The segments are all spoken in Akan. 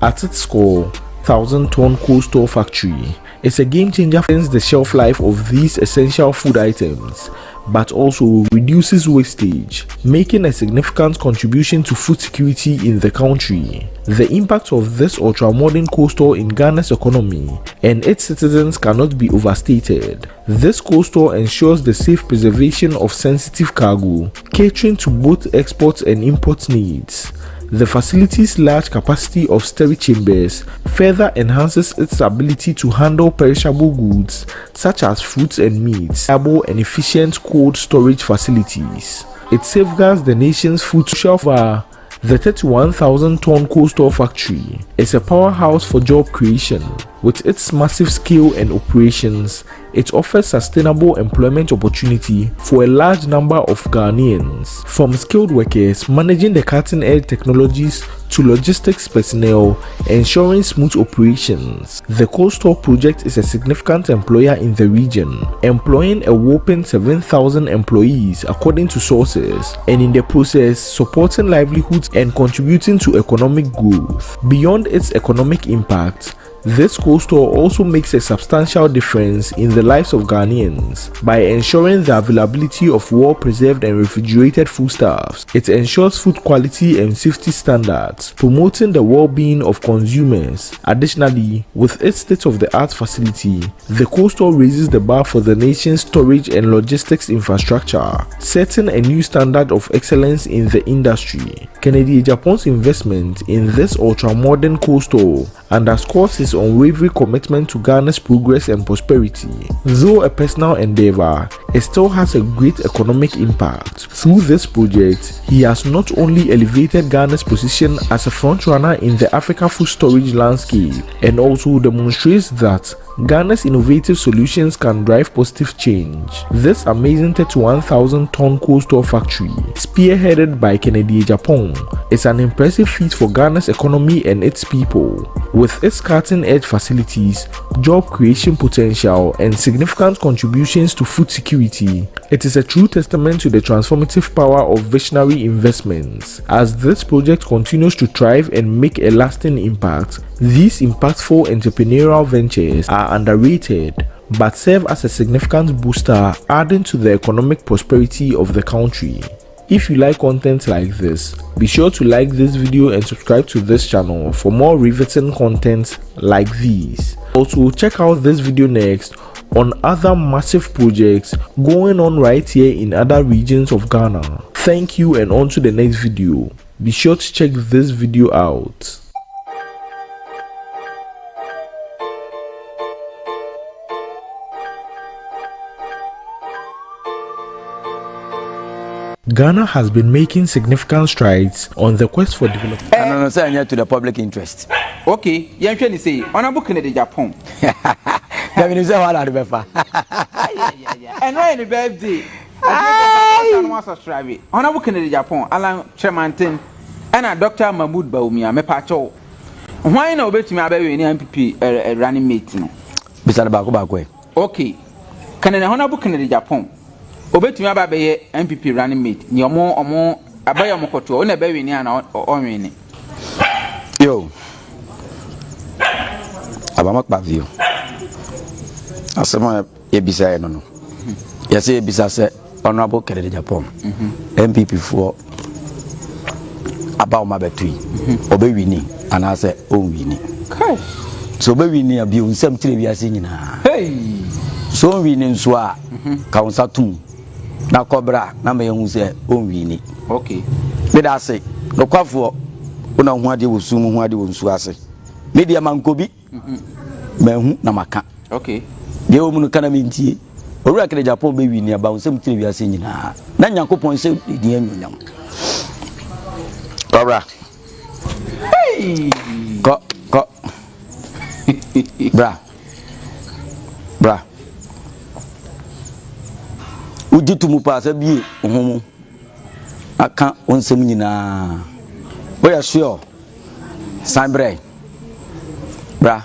At its core, 1,000-ton cold store factory is a game changer for the shelf life of these essential food items, but also reduces wastage, making a significant contribution to food security in the country. The impact of this ultra-modern cold store in Ghana's economy and its citizens cannot be overstated. This cold store ensures the safe preservation of sensitive cargo, catering to both export and import needs. The facility's large capacity of storage chambers further enhances its ability to handle perishable goods such as fruits and meats, reliable and efficient cold storage facilities. It safeguards the nation's food shelf. The 31,000-ton cold store factory is a powerhouse for job creation. With its massive scale and operations, it offers sustainable employment opportunity for a large number of Ghanaians, from skilled workers managing the cutting-edge technologies to logistics personnel ensuring smooth operations. The cold store project is a significant employer in the region, employing a whopping 7,000 employees according to sources, and in the process supporting livelihoods and contributing to economic growth. Beyond its economic impact, this cold store also makes a substantial difference in the lives of Ghanaians by ensuring the availability of well-preserved and refrigerated foodstuffs. It ensures food quality and safety standards, promoting the well-being of consumers. Additionally, with its state-of-the-art facility, the cold store raises the bar for the nation's storage and logistics infrastructure, setting a new standard of excellence in the industry. Agyapong's investment in this ultra-modern cold store underscores his unwavering commitment to Ghana's progress and prosperity. Though a personal endeavor, it still has a great economic impact. Through this project, he has not only elevated Ghana's position as a frontrunner in the African food storage landscape, and also demonstrates that Ghana's innovative solutions can drive positive change. This amazing 31,000-ton cold store factory, spearheaded by Agyapong, is an impressive feat for Ghana's economy and its people. With its cutting-edge facilities, job creation potential, and significant contributions to food security, it is a true testament to the transformative power of visionary investments. As this project continues to thrive and make a lasting impact, these impactful entrepreneurial ventures are underrated but serve as a significant booster, adding to the economic prosperity of the country. If you like content like this, be sure to like this video and subscribe to this channel for more riveting content like these. Also, check out this video next on other massive projects going on right here in other regions of Ghana. Thank you, and on to the next video. Be sure to check this video out. Ghana has been making significant strides on the quest for development. No, say near to the public interest. Okay, you actually say Honorable Agyapong. That means all are the befa. And right the birthday. I was subscribe. Honorable Agyapong, Alan Chairman, and Dr. Mahmoud Bawumia, me pacho. Why no bet me about any MPP running mate no? Beside back way. Okay. Can an Honorable Agyapong obetumi aba be MPP running mate ni omo abaya mokoto o na be weni ana onwene yo abamak bavio asema ebisa no yase ebisa se Honorable Agyapong MPP for aba o mabetui obewini ana se onwini kai so obewini abi onsam tire biase nyina hey so onwini nso a kaunsa tum na kobra na me hu se onwini. Okay, me da se no kwafo una hu ade wo su mu hu ade wo nsu ase me dia mankobi me hu na maka. Okay, de o mu no kana me ntie owura Agyapong be wini aba nsem tire wi ase nyina na Nyankopon se di anyonyam kobra hey ko bra ujitu mu pa sabi ohomu aka onsem nyina oya sure sambre bra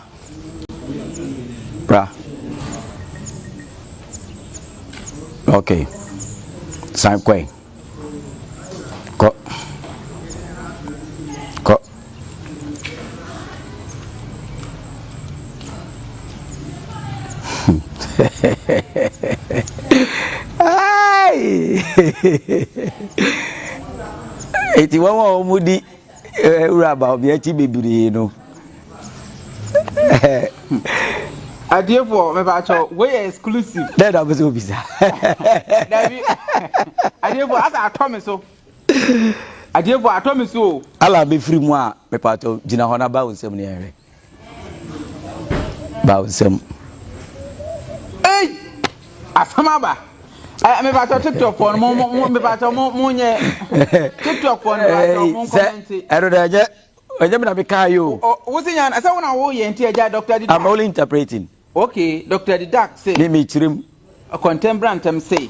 okay sam kwen ko Ai. Eti wawa omudi uraba obi achi bebiri no. Agyapong me ba cho we exclusive. That was obisa. Agyapong asa atome so. Agyapong atome so. Ala be free mu a me pato gina ho na ba wonsem ne yere. Ba wonsem. Hey! Asama ba. Me ba cho TikTok phone mo me ba cho mo nye TikTok phone mo comment. Ero da je me na be kai yo. Wo se nyan asa wona wo ye nti eja Dr. Didak. I'm only interpreting. Okay, Dr. Didak say. Me chirim. A contemporary tem say.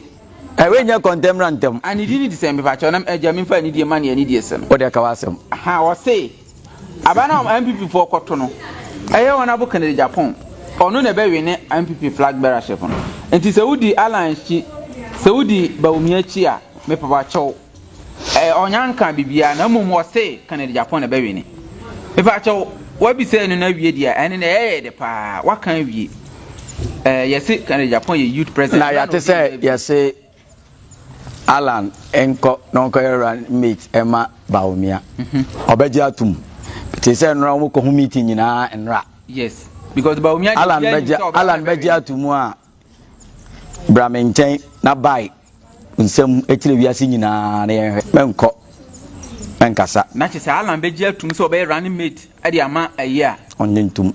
We nya contemporary tem. And he did the same ba cho na eja me fa ni die man ye ni die sem. What dey ka wasem? Ha wo say. Abana MPP for kwoto no. Eye wona bu Canada Japan. Ono na be we ne MPP flag bearership no. Enti se wudi alliance chi se wudi Bawumia chi a me papa cho. Onyanka bibia na mum wo say Canada Japan na be we ne. Me papa cho wa bi say no na wie dia ene na de pa wa kan wie. Yes Canada Japan ye youth president. Na ya te say yes Alan enko non ko run meet Emma Bawumia. Obeji atum. Te say no mo ko hu meeting nyina enra. Yes. Because Bawumia Alan beji atumu a Bramenchen na bai nsem etire wiase nyina na ye menko menkasa na che say Alan beji atum so be running mate ade ama ayi a onjintum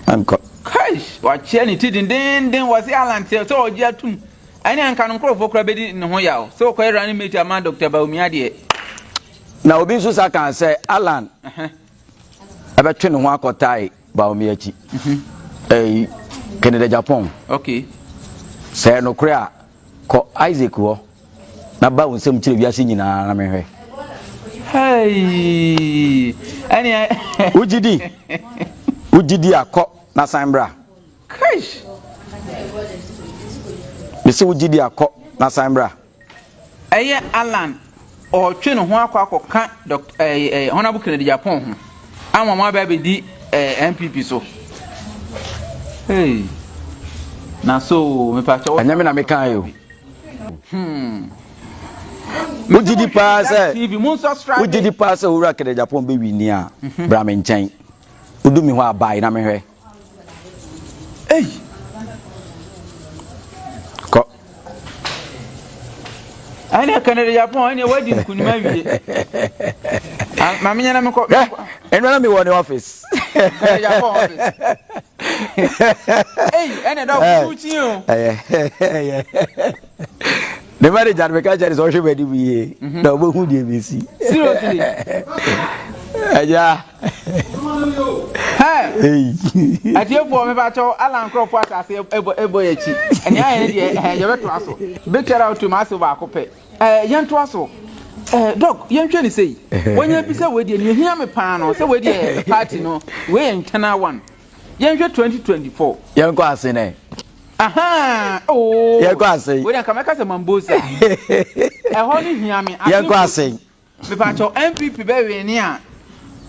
menko Gosh, wa che ni tidin was Alan say so oji atum ani anka no krofo kra bedi ne ho yawo so ko running mate ama Dr. Bawumia de na obi so sa kan say Alan abetwe ne ho akotai Bawumia chi Canada Japan. Okay. Say no kra ko Isaac wo na ba wonsem kire wiase nyina na mehwe. Hey. Ani Ujidi akọ na sanbra. Gosh. Bese ujidi akọ na sanbra. Eye Alan o twe no ho akọ Dr. Honorable Canada Japan ho. Ama ma ba be di MPP so. Hey. Na so me pa cho. Anyame na me kan yo. Ujidi pa se. TV mun subscribe. Ujidi pa se ura Canada Japan be wini a. Bra me nchen. Udumi ho abai na me hwe. Hey. Ko. Ani Canada Japan ani wadi kunima wie. Mama nyana me ko. Eno na me wo ne office. Canada Japan office. Hey, ene da kuchi o. The marriage and mechanic is also ready we. No mo hu die besi. Seriously. Aja. Hey. Agyapong me ba cho Alan Crawford atase ebo yachi. Ene aye de ye beto aso. Big shout out to massive akope. Yanto aso. Dog, yentwe ni sei. Wonya bi se we de ni hia me pa no, se we de party no. We internal one. Yentwe 2024. Yanko ase ne. Aha! Oh! Yanko ase. We dan kameka se mambosa. Ho ni hia me. Yanko ase. Me pa cho MPP be we ni a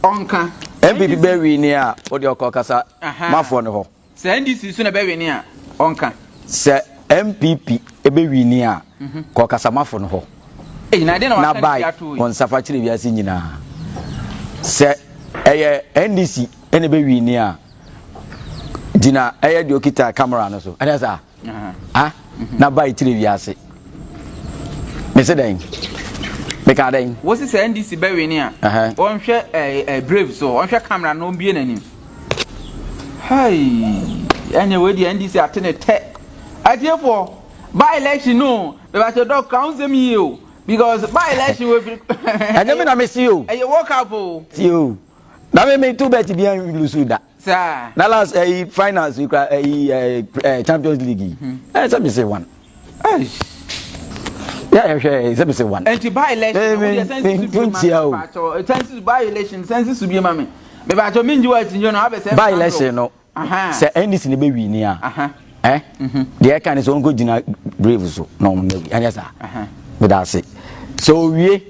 onka. MPP be we ni a o de okokasa mafo ne ho. Se NDC so na be we ni a onka. Se MPP e be we ni a kokasa mafo ne ho. Na de na wa kan on safa chire wiase nyina. Se eye NDC ene be we ni a dina eye de okita camera no so. Ana sa. Na bai chire wiase. Me se den. Me ka den. Wo se NDC be we ni a. On hwe brave so, on hwe camera no bie nanim. Hey, anya we di NDC atene te. Agyapong by election no, be ba to dog count me you because by election we anya me na me see you. You walk up o. See you. Na me too bet bi an lusuda. Sir. Na last finals we Champions League. Say me say one. Yeah, say me say one. And to by election, census by election, census to be mammy. Me ba to minju wa tinjo na abese. By election no. Say NDC ne be wi ni a. The kind is on go gina brave so. No, anya sa. Me da say. So we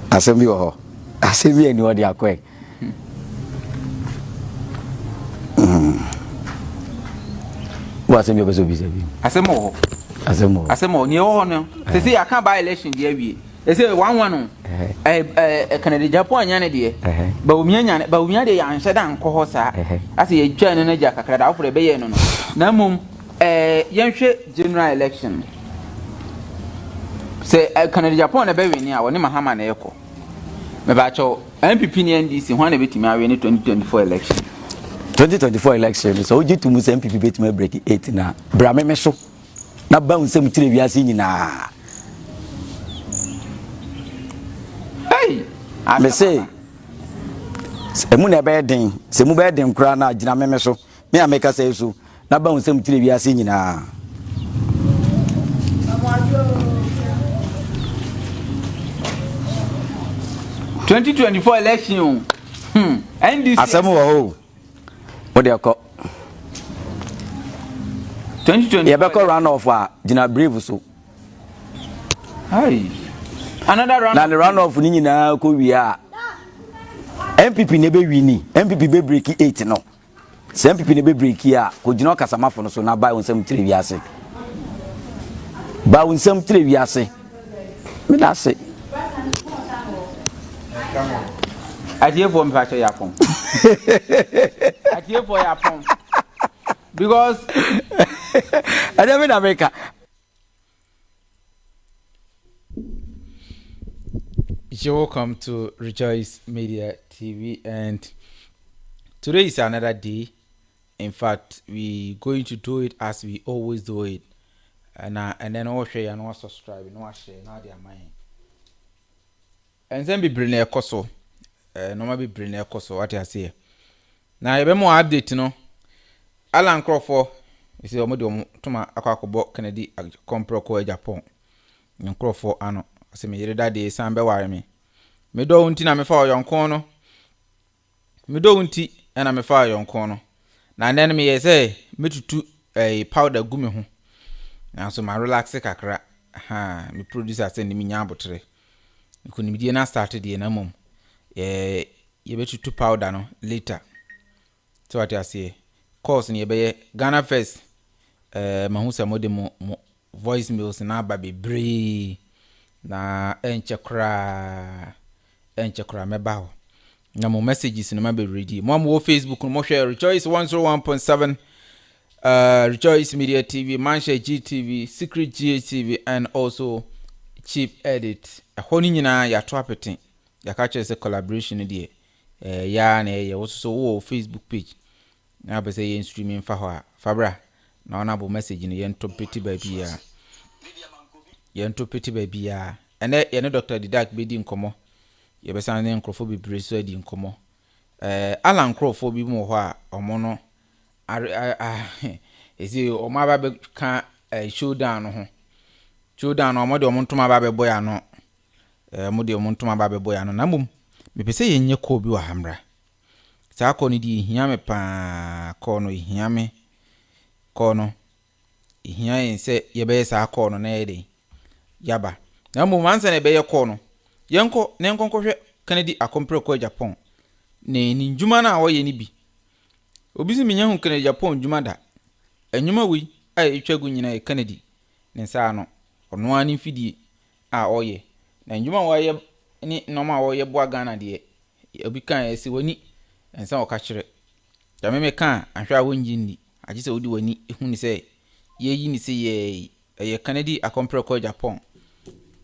asem bi wo ho. Asem bi eni wo de akwe. What's in your business? Asemo. Asemo. Ni o no. Say say aka by election dey awie. Say one no. Canada Japan nya ne dey. Bawumia nya ne Bawumia dey anhye da nkọ ho sa. Ase ye twa no na ja kakra da afro be ye no no. Na mum yenhwe general election. Say Canada Japan na be wini a woni mahama na yeko. Me ba cho MPP ni NDC ho na betimi awe ni 2024 election. 2024 election so oji to musa MPP betimi break 8 na bra me so na ba unsem tire wiase nyina. Hey, me say emu na be den se mu be den kura na agina me so me ameka say so na ba unsem tire wiase nyina. 2024 election. NDC. Asemu wo. What dey call? 2020. You be call run off Gina Brave so. Hi. Another run. Na the run off ni nyina ko wi a. MPP ne be wini. MPP be break 8 no. Se MPP ne be break a ko Gina Kasamafo no so na ba unsem tire wiase. Ba unsem tire wiase. Me da say. I dear for Agyapong. I dear for Agyapong. Because I live in America. You're welcome to Rejoice Media TV, and today is another day. In fact, we going to do it as we always do it, and then all share and all subscribe, and all share, now they are mine. And then be bring a koso. No ma be bring a koso. What I say. Now, you more update, no. Alan Crawford is the omodi tuma akwakobo Kennedy compro ko Agyapong. Crawford ano. Se me yere dade san be ware me. Me do unti na me fa oyonkon no. Me do unti na me fa oyonkon no. Na nen me ye say metutu powder gu me ho. Na so ma relax kakra. Ha, me producer say ni me nya abotre. Kunimidie na start de na mom. Ye betutu powder no later. So what I say. Course ni be GhanaFirst mahusa mode mo voice mails na ba bebre na enchekra meba ho na mo messages no ma be ready mo mo Facebook no mo share Rejoice 101.7 Rejoice Media TV, Manshare GTV, Secret GTV, and also Cheap Edit. Honi nyina ya to apeten ya ka chere se collaboration dey ya na ye also Facebook page. Na be say yen streaming fa ho a fabra na ona bo message ni yen to peti ba bia ene ye ne Dr. Didak be di nkomo ye be san ne nkrofo bebre so di nkomo Alan nkrofo bi mo ho a omo no ezi o ma ba be ka showdown no ho showdown no mo de omo ntoma ba be boy ano mo de omo ntoma ba be boy ano na mum me pese ye nye ko bi wa hamra sa ko ni di hia me pa ko no hia me ko no hia yin se ye be sa ko no na ye de yaba na mum ansa na be ye ko no yenko ne nkonko hwe Kennedy akompre ko Agyapong ne ni njuma na wo ye ni bi obi si menya hu Kennedy Agyapong njuma da enwuma wi ai etwagu nyina e Kennedy ne sa no ono ani fidie a oye na njuma wo ye ni normal wo ye boa Ghana de obi kan esi wani ensa oka kire ya meme kan ahwa wonji ni agi se odi wani ehu ni se ye yi ni se ye Kennedy akompre ko Agyapong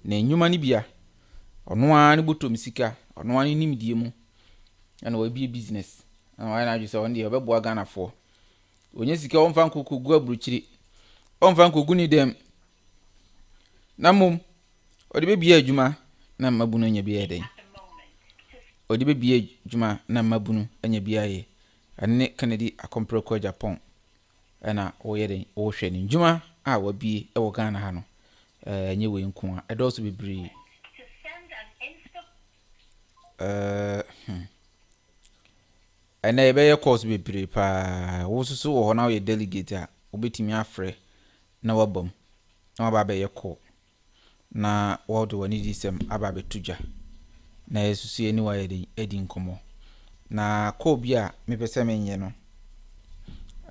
na enwuma ni bia ono ani butom sika ono ani nimdie mu ana wa bi business ana wa na juse on de obeboa Ghana for onye sika onfa nkuku gu abruchiri onfa nkuku ni dem na mum odi be bia adwuma na mabunu nya bia den odi be bia adwuma na mabunu anya bia ye ane Kennedy akompre ko Agyapong ana wo ye den wo hwe ni adwuma a wa bie e wo Ghana ha no nye we nku a edoso bibiri and I be your course be prepare wo so wo na wo delegate a obetimi afre na wabom na waba be your call na wo do wani disem aba be tuja na yesusu eni wa edi nkomo na call bia me pese menye no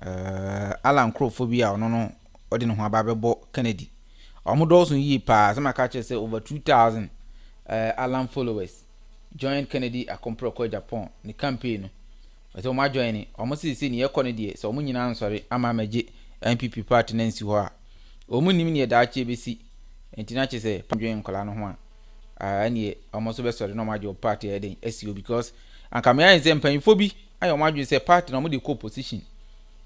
Alan Crophobia or no ordinary Bababo Kennedy. Omodosun ye pass, my catcher say over 2,000 Alan followers. Join Kennedy a comproko Japan, the campaign. But my joining, almost see near Kennedy, so many sorry, I'm a MPP party Nancy Hoa. Omuni near Dachi BC, and Tinachi say, Join Colano Hoa. And ye almost best sorry, no matter your party heading SU because and come here is empire phobia. I imagine say party no more the co-position.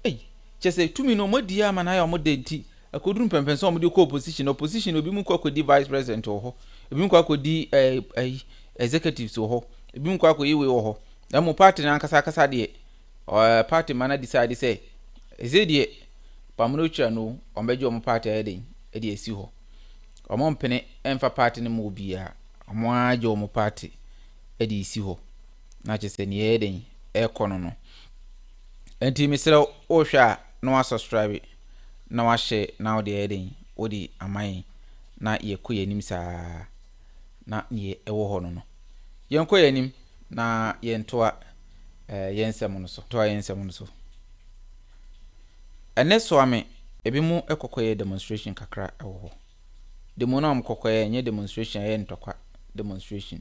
Hey, just say to me no more dear man, I am more dainty. I couldn't pempen some of the co-position. Opposition will be more could the vice president or ho. If you could the executive so ho. If you could you or ho. The more party and Casacasa de or party man decide say, is it ye? Pamucha no, or major party heading, Eddie Siho. Or mon penny and for party no more beer. Or more jomo party, Eddie Siho. Not just any heading, air corner. And to Mr. Osha, no subscribe. Na wahye na ode eden odi aman na ye koyanim saa na ye ewo ho no yen koyanim na yen toa yensem no so ene so ame ebi mu ekokoye demonstration kakra ewo ho demo na amkokoye nye demonstration ye ntokwa demonstration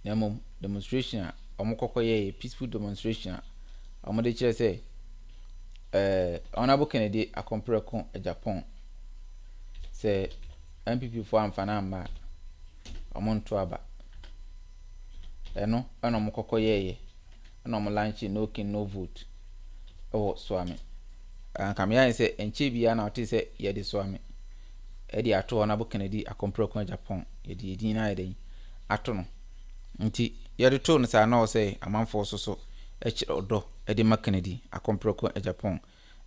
na mom demonstration a omkokoye peaceful demonstration a omode kire say Honorable Kennedy a compreko Agyapong say MPP for amfana mba omonto aba eno ana mokoko yeye ana mo lunch no kin no vote o swame kam ya say enche bia na ote say ye de swame e de ato Honorable Kennedy a compreko Agyapong ye de edin na ye de ato no nti ye de to no say na o say amanfo so echire odo edi ma Kennedy akomproko Agyapong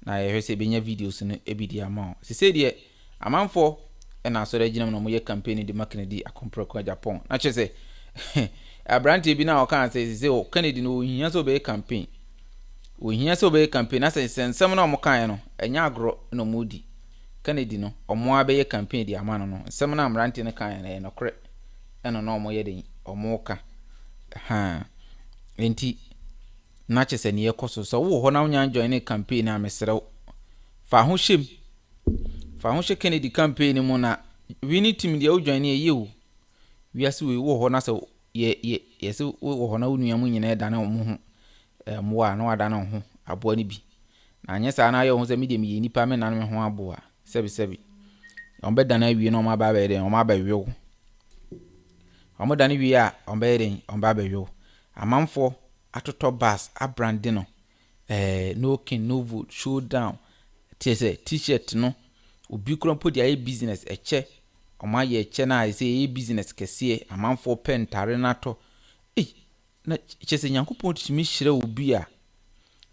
na ye hwese benya videos no ebidi ama se se de amanfo na so de ginam no mo ye campaign di ma Kennedy akomproko Agyapong na chese abrante bi na o kan se o Kennedy no ohia so be campaign na se nsem na mo kan no enya agro no modi Kennedy no omo abe ye campaign di ama no nsem na abrante ne kan na ye no kre eno no mo ye de omo ka enti na chese ne yekoso so wo ho na wonya join ne campaign na mesrew fa ho hye Kennedy campaign mu na wini team de wo join ne ye wo wiase wo ho na so ye se wo ho na wonu mu nyina da na wo ho moa na wada na ho aboa ni bi na anye sa na ye ho se me de me nipa me na me ho aboa sebi on be da na wi no ma ba be de on ma ba wi wo on da na wi a on be de on ba ba wi wo amamfo atoto bus abrande no no kin no vote showdown tese t-shirt no obi krompo dia business eche omaye eche na say business kese amanfo pentare na to na chese nyankopon timi hire obi a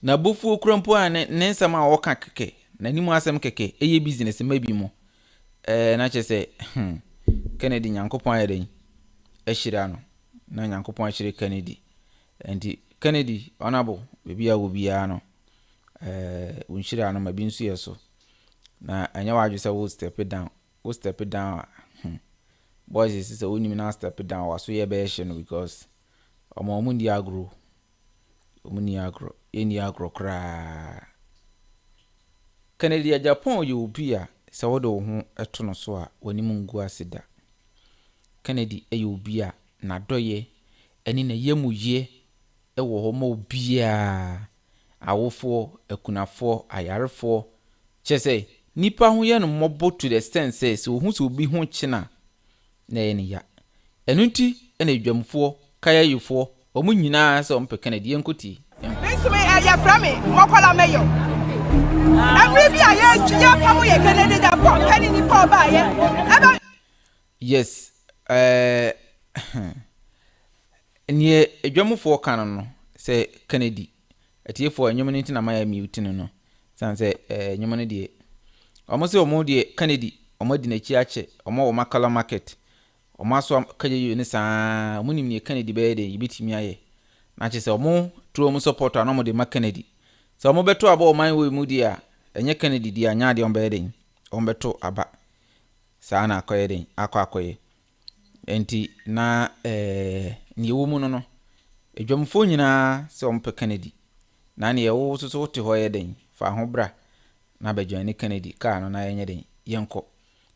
na bofu krompo a ne nsam a woka keke na nimu asem keke business mabi mo na chese Kennedy nyankopon ayeden ehira no na nyankopon ahire Kennedy and Kennedy honorable bebi a wobia no unshira no mabi nsu yeso na anya wa adwese wo step down boys is say onimi na step down waso ye be hye no because omo ndi agro eni agro kra Kennedy Agyapong ye obi a se wodo ho eto no so a wani mungu asida Kennedy ye obi a na doye eni na yemuye ewo ho ma obia awofo akunafo ayarefo chese nipa ho ye no mobo to the extent say so hu so obi ho china na ye ne ya enunti ena dwamfo kaya yufo omu nyina se ompe Kennedy enkoti Nsumi aya frame mokola meyo amri bi aye ya pamu ye Kennedy da pon kani ni po ba ye yes nie edwamfo kan no se Kennedy atiefo enyom ni ntina ma ya mute no san se enyom ne de omo se omo de Kennedy omo di na chi ache omo wo makala market omo aso kaje ni saa omo nim ne Kennedy be de yibitimi aye na che se omo tro omo support na omo de ma Kennedy se omo beto aba o man we mu di a enye Kennedy di anya de omo be de omo beto aba saa na akoye de akoye enti na ni wo mu no edwamfo nyina se omo pe Kennedy na ne ye wo so te ho ye den fa ho bra na ba join Kennedy car no na yenye den yenko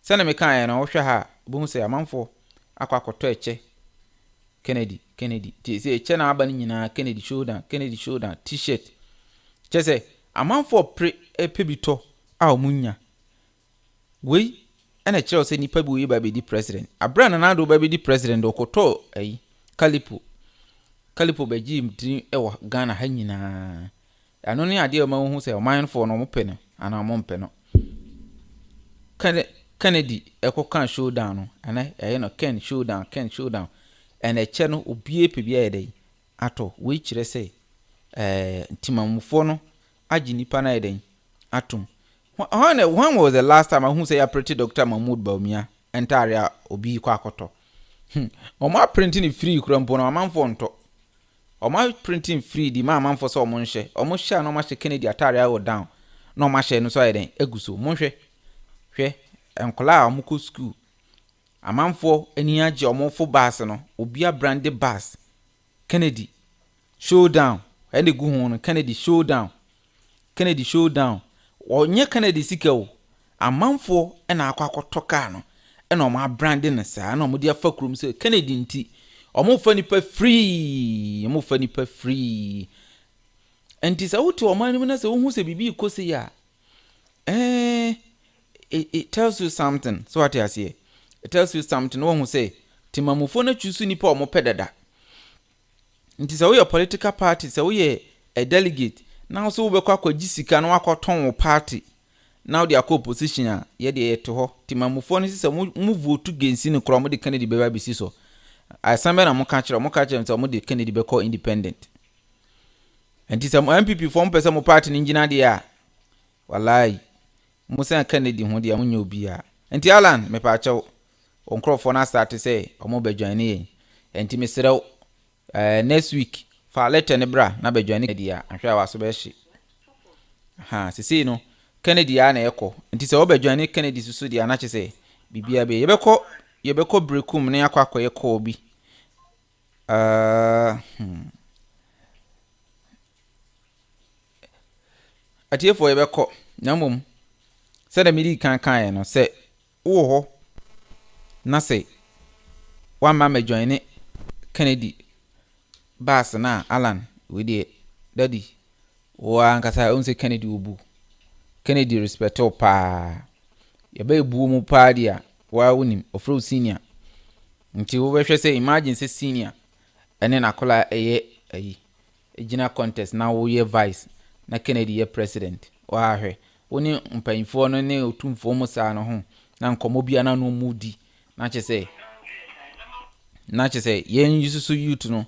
sɛ na me kan ye no wo hwɛ ha bo hu sɛ amanfo akwakoto eche Kennedy ti sɛ eche na aba ni nyina Kennedy showdown t-shirt che sɛ amanfo pre epebito a omunya wei ena kyerɛ sɛ nipa bi wo ba be di president abra na do ba be di president okoto ayi Kalipo beji mtini ewa Ghana ha nyinaa ano ne ade ma wo hu sɛ ɔmanfo no mo pɛ no ana mo mpɛ no Kennedy kan showdown no ana no Ken showdown and eche no obie pe bia yɛdɛ ato we kyerɛ sɛ timamufo no agi nipa na yɛdɛ atom when was the last time who say pretty Dr. Mahmoud Bawumia entire obi kwa akoto oma printing free krampo na amanfo nto oma printing free di ma amanfo so omo nhye omo hye na omo hye Kennedy atare awo down na omo hye no so yɛdɛ eguso mo hwe enkola a omo school amanfo ani age omofo bus no obia brand bus Kennedy showdown ene gu hu no Kennedy showdown onye Kennedy sikawo amanfo ena akwakoto car no ena omo brand ne saa na omo dia fa krum se Kennedy nti omo fa nipa free enti sa wuti omo ani na se wo hu se bibi ikosi ya it tells you something. So what I say, it tells you something. No one who say timamufo na chusu nipa omo pedada. Nti say we political party, say we a delegate. Now so we kwa jisika na wakoton wo party. Now they are opposition ye de to ho. Timamufo ni say mu vote against ni kro mo de Kennedy be ba bisi so. Asambe na mo ka kire say mo de Kennedy be call independent. Nti say MPP form person mo party ni ngina de a. Wallahi Musa Kennedy ho dia munyo bia enti Alan me pa chaw onkrofo na start say omo be join ni enti me serew next week fa letter ne bra na be join dia ahwa wa so be hye ha sisi no Kennedy ya na ekọ enti se obe join Kennedy susu dia na che say bibia be yebekọ brekum ne akwa yekọ obi atiefo yebekọ nyamom se da miri kan no se wo ho na se wa ma join Kennedy bas na Alan we dey daddy wa nkasa on se Kennedy obu Kennedy respect o pa ye ba ebu mu pa dia wa wonim ofro senior nti wo behwe se imagine se senior ene na kola ayi ejina contest na wo ye vice na Kennedy ye president wa hwe woni mpanyfo no ne otumfo mo saa no ho na nkomo bia na no mudi na che se yen yususu youth no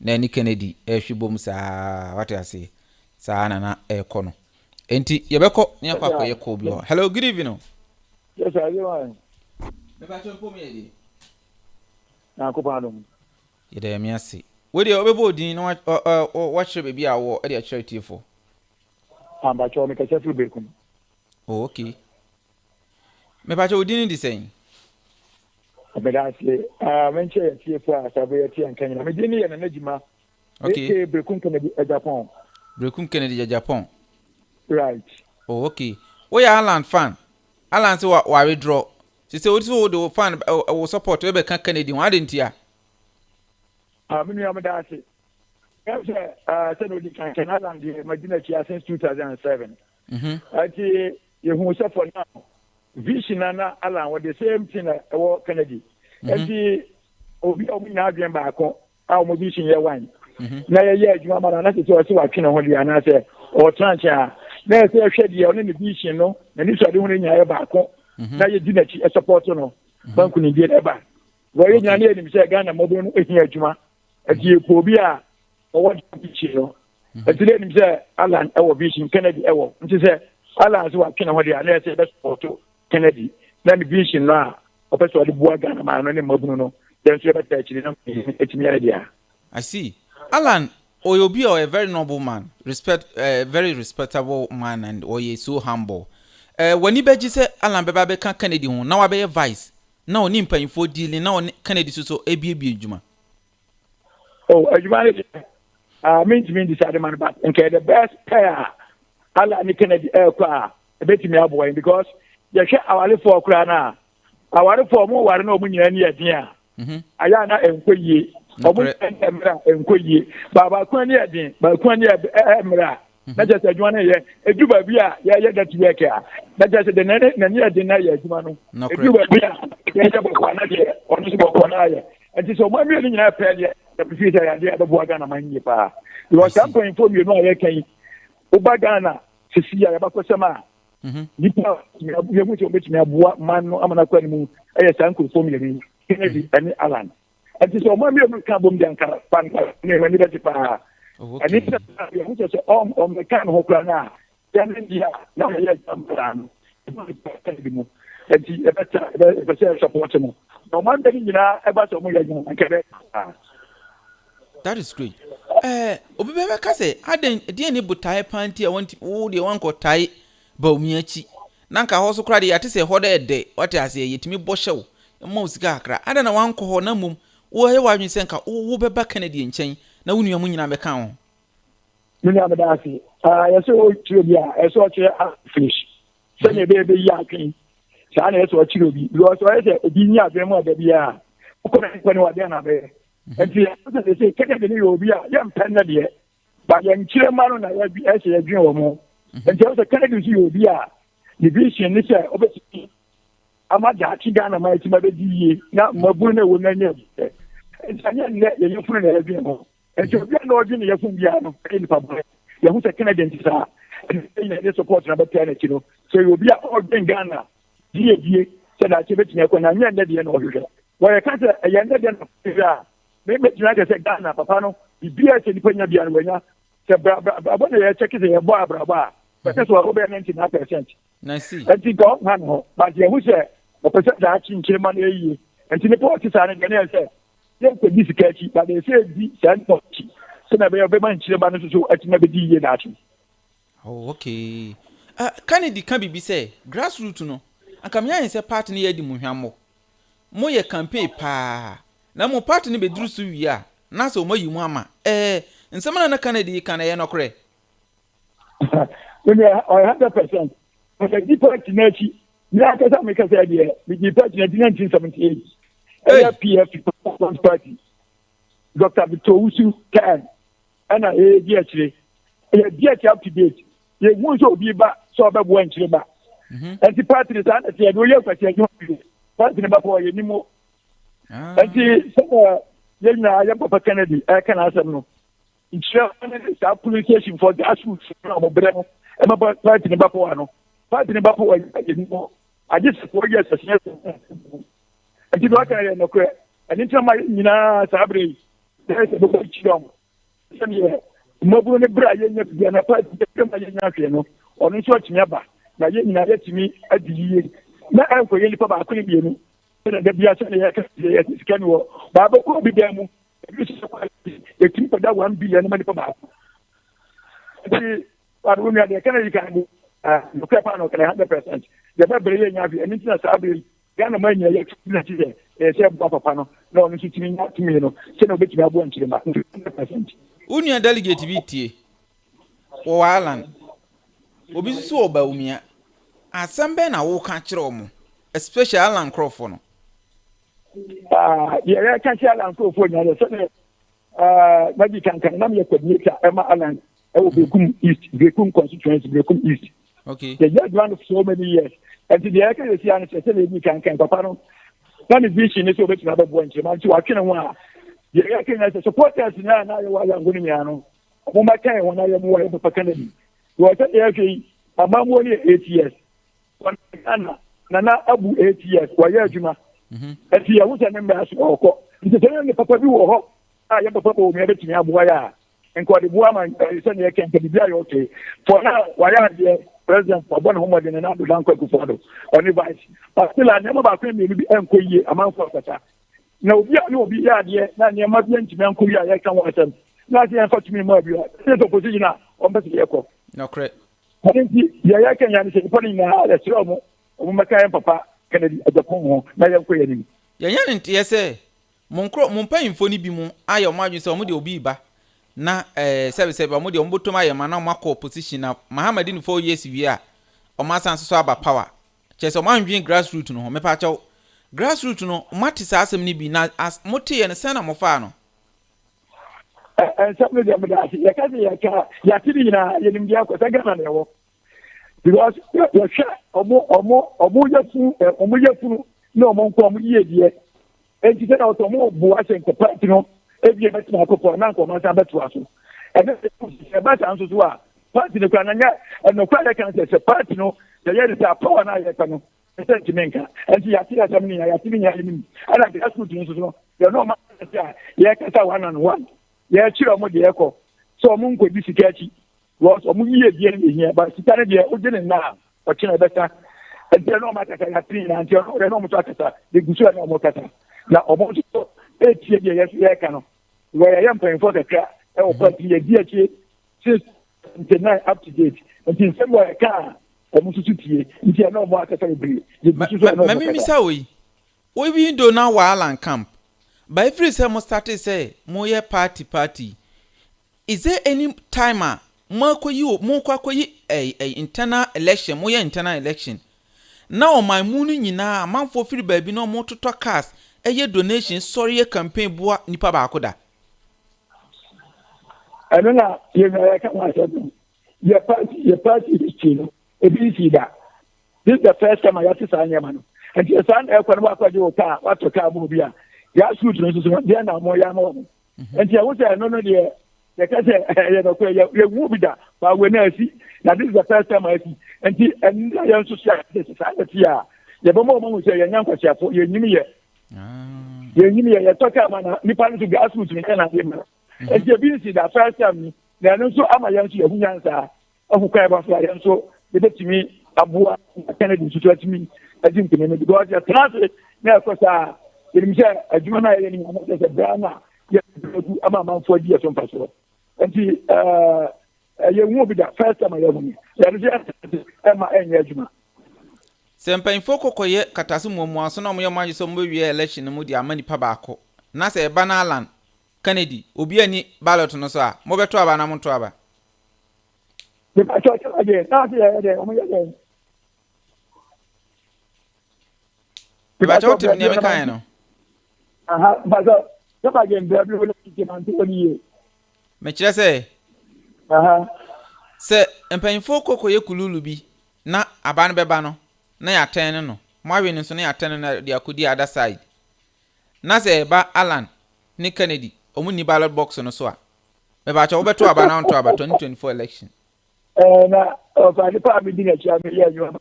na ni Kennedy ehwebom saa what I say saa na ekono enti yebekọ ne akwa yekọ bi ho. Hello, good evening. Yes, I do. Me ba chompo me edi Na ko padum. Yede me ase we de obebo odin no wa hye be bia wo e de charity for Amba cho me ka chefu bekum. Oh, okay. Me pa cho odin di sen. Abedase menche ya tiefo asabe ya tia nkanya. Me dini ya na najima. Okay. Bekum Kennedy Agyapong. Bekum Kennedy Agyapong. Right. Oh, okay. We are Alan fan. Alan say wa withdraw. She say what do fan will support we be kan Kennedy one didn't ya. Me ya medase. Say no di kan Alan di Medina chia since 2007. Ati ye hu say for now. Vision na Alan with the same thing about Kennedy. Ati obi na adwen ba ko a mo vision ye wan. Na ye adwuma ma na say o wa twene ho dia na say o trancha na say hwe dia o ne vision no na ni so de ho nya ye ba ko na ye di na chi support no banku ni die e ba wo ye nya ne ni say Ghana mo do no ehia adwuma ati ko bi a o wa vision no ati le ni say Alan e wo vision Kennedy e wo nti say Alan so wa twene ho dia na say be support Kennedy na ni vision na o pe so de bua Ghana ma no ne mabunu no then so be ta chi na etimi ya dia. I see. Alan Oyobi a very noble man, very respectable man, and Oye so humble. When you beji say Alan beba be kan Kennedy ho, na wa be vice. Na oni mpanyfo dealing, na oni Kennedy so ebi adwuma. Oh, adwuma mean to me decide man but okay the best pair ala ni Kennedy kwa ebetimi aboy because ye hwe awale for kura na awale for mo ware na omunyina ni adin a aya na enkoyie omu emra enkoyie baba kwa ni adin ba kwa ni emra na just adwuma na ye eduba bi a ye that work a na just the na ni adin na ye adwuma no eduba bi a ye je bokwa na de onu so bokwa na ye enti so mo mi ni nyina pele the future ya de abo aga na manye pa because Ampong inform you no ye kan Ubagana, Cecilia, Bakosama. Nipa, you want to make me a boy, man, Amanaquanimu, a uncle for me, Kennedy, and Alan. And this is one million carbon danka, near Nipa. And it's on the can of Plana. Then India, now I have plan. And the support him. No man, about a that is great. Obibebe kase aden de ne botai panti a wanti wo de wanko tai Bawumia chi nanka ho so kra de yate se ho de de wate ase yetimi bo hyew mo sika akra ada na wanko ho na mum wo he wadwen se nka wo beba Kennedy nchen na wo nuamu nyina beka ho mini abadasi yeso o chirobia yeso o chire finish se ne be ya kin sa na yeso o chirobi because o yeso obi nya adwen mo da bia ko na ni wa de na be enti they say Kennedy ni obi a ya mpenna de ba ya nchire maro na ya bi ese ya dwen wo mo enti o se Kennedy si obi a the vision ni say obeti amaja chi Ghana ma ti ma be diye na maburu na wo na nya enti anya ne ya yefunu na ya dwen mo enti obi na obi ne yefun bia no ni pabo ya hu se Kennedy nti sa ni support na be tell na no so obi a o dwen Ghana die se na che beti na ko na nya ne de na o hwehwe wo ya ka se ya ne de na maybe tonight I said Ghana, Papa, no, the beer to the Pena Bianwena, the Brabana, I check it a bar, but that's what over 99%. Nice. Let's go, man, but you who said, the percent that in Chimani, and to the parties are in Ghana, said, yes, this catchy, but they say, send for cheap. So maybe a man, Chimani, so at maybe the that. Oh, okay. Kennedy can be say, grassroots, no. I come here and say, part near the Muhamo. Moye campaign, pa. Na mo party ni bedru su wi a na so mayi mu ama nsema na Kennedy kan ye nokre when you are 100% but the party na chi ni aka sa me ka say de the party na 1978 PF party Dr. Bitowusu kan ana di achire up to date ye mu so obi ba so ba bo anchire ba anti party is an ati do ye kwati ajo party ba po ye ni mo anti so ye na ya papa Kennedy can asem no inchire na application for the grassroots no mo bre no e ma party ba po ano party ba po ye ni mo I just 4 years as anti do aka ye no kre ani tama nyina sabre there is a book chidom sem ye maburu ne bra ye nya bia na party de ma ye nya hwe no onu so atimi aba na ye nyina ye timi adiye na anko ye lipa ba akoni bienu na da bia se ne ye scan wo ba ba ko bi dem bi so ko e timi pa da 1 billion ma lipa ba di paru ne de kana yika ni no ka pa no kana 100% ye ba bere ye nya bi ani tina sa abiri Ghana ma nya ye na ti de se ba papa no na onu ti timi nya timi no se na obetimi abo anchire ma 100%. Unia delegate bi tie o Alan obi so o Bawumia asembe na wo ka kire omo especially Alan Crawford no ya ka kire Alan Crawford nya so ne maybe kan na me coordinator Emma Alan I will become East become constituency become East okay they just run for so many years and the aka dey see an say me kan papa no na me vision is obetimi abo anchire ma nti wa twene ho a ya Kenya say supporters na ya wa ngoni mi ano mo ma kan wona ya mo wa papa Kennedy wo say ya ke amamo ni 8 years na abu 8 years wa ya adwuma ati ya wusa ne mba so okọ nti say ne papa bi wo ho ya papa bo mi betimi abo ya enko de boa man say ne kan ke bia yo okay for now wa ya de president for na homo de na do dan kwaku fodo oni vice but still na mo ba kwa mi bi enko yie amanfo kwata na obi ya de na ne ma bi ntimi anko ya ya kan watam na se en fatimi ma bi se to position na on be se ko no correct nti ya kan ya ne se poni na da siro mo o mo kan papa Kennedy Agyapong ho na ya ko ya ni ya nya nti ye se mon mpa info ni bi mu ayo ma adwen se o mo de obi ba na sebe ba mo de omboto ma yema na makọ opposition na Mahamadi ni 4 years wi a o ma san so aba power chese o ma nwin grassroots no me pa chaw grassroots no mati sa asem ni bi na mote ye ne sana mo fa no something that ya ka ya tiri na ye nim dia ko sa Ghana na wo because you share omo ya fu no mo nko omo ye die enti se na otomo bu a se nko party no ebi bet na ko na nko ma sa betu aso e ba sa nso so a party ne kwa na nya no kwa da kan se party no ya ye da power na ye ka no enti menka enti ya tiri asam ni ya tiri nya ni ala de asu tu nso so ya no ma ya ka ta 1 and 1 ya chiro mo de eko so mo nko bi sikachi was omo ye die ni here ba sikare de o de na o china beta enti no ma ta ka ya tiri na enti no mo ta ka de gusu na mo kata na omo so etie de ya ka no we ya mpan for the car e o party ye die tie since 29 up to date until February ka omo so tie nti na omo akata be de gusu na me mi sa we bi do na wahala camp by every time mo start say mo ye party is there any timer mo kwakoyi internal election mo ye internal election na o my munu nyina amanfo firi baabi na mo toto cast eye donation sorry campaign boa nipa ba akoda ano na ye na ka ma so ye party history no e bi si da this is the first time I have to sign yama no and the san e kwano ba kwaje o ka wato ka bo bia ya shoot no so dia na mo ya mo and ya wo say no de ye ka say ye no kwa ye wu bi da ba we na asi na this is the first time I see and ya so society ya ye bo mo say ye nyan kwasiafo ye nyimi ye ye nyimi ye toka ma na nipa no to gas food ni na ye ma and ye bi see the first time na no so ama ye so ye hunyansa ahukai ba so ye so ye betimi abua Kennedy so to me ajim kene because ya translate na ko sa elimse adwuma na ye ni mo se brana ye do ama manfo di so mpaso enti ye wu bi da first time ya hu ya do ama enye adwuma sempan fokokoye katasu momu aso na mo ye maji so mo wie election mu di amani pa baako na se eba na Alan Kennedy obi ani ballot no so a mo beto aba na mo to aba the patriotism again na se ye o mo ye Patriotism ni emeka no aha bazo so ba gen be bi wole ti man to ni me kire se aha se empanfo kokoye kululu bi na aba no beba no na ya ten no mawe ni so na ya ten na dia kudi other side na se ba Alan ni Kennedy omu ni ballot box no so a me ba cha wo beto aba na onto aba 2024 election na fa ni pa mi dinga cha mi ya yo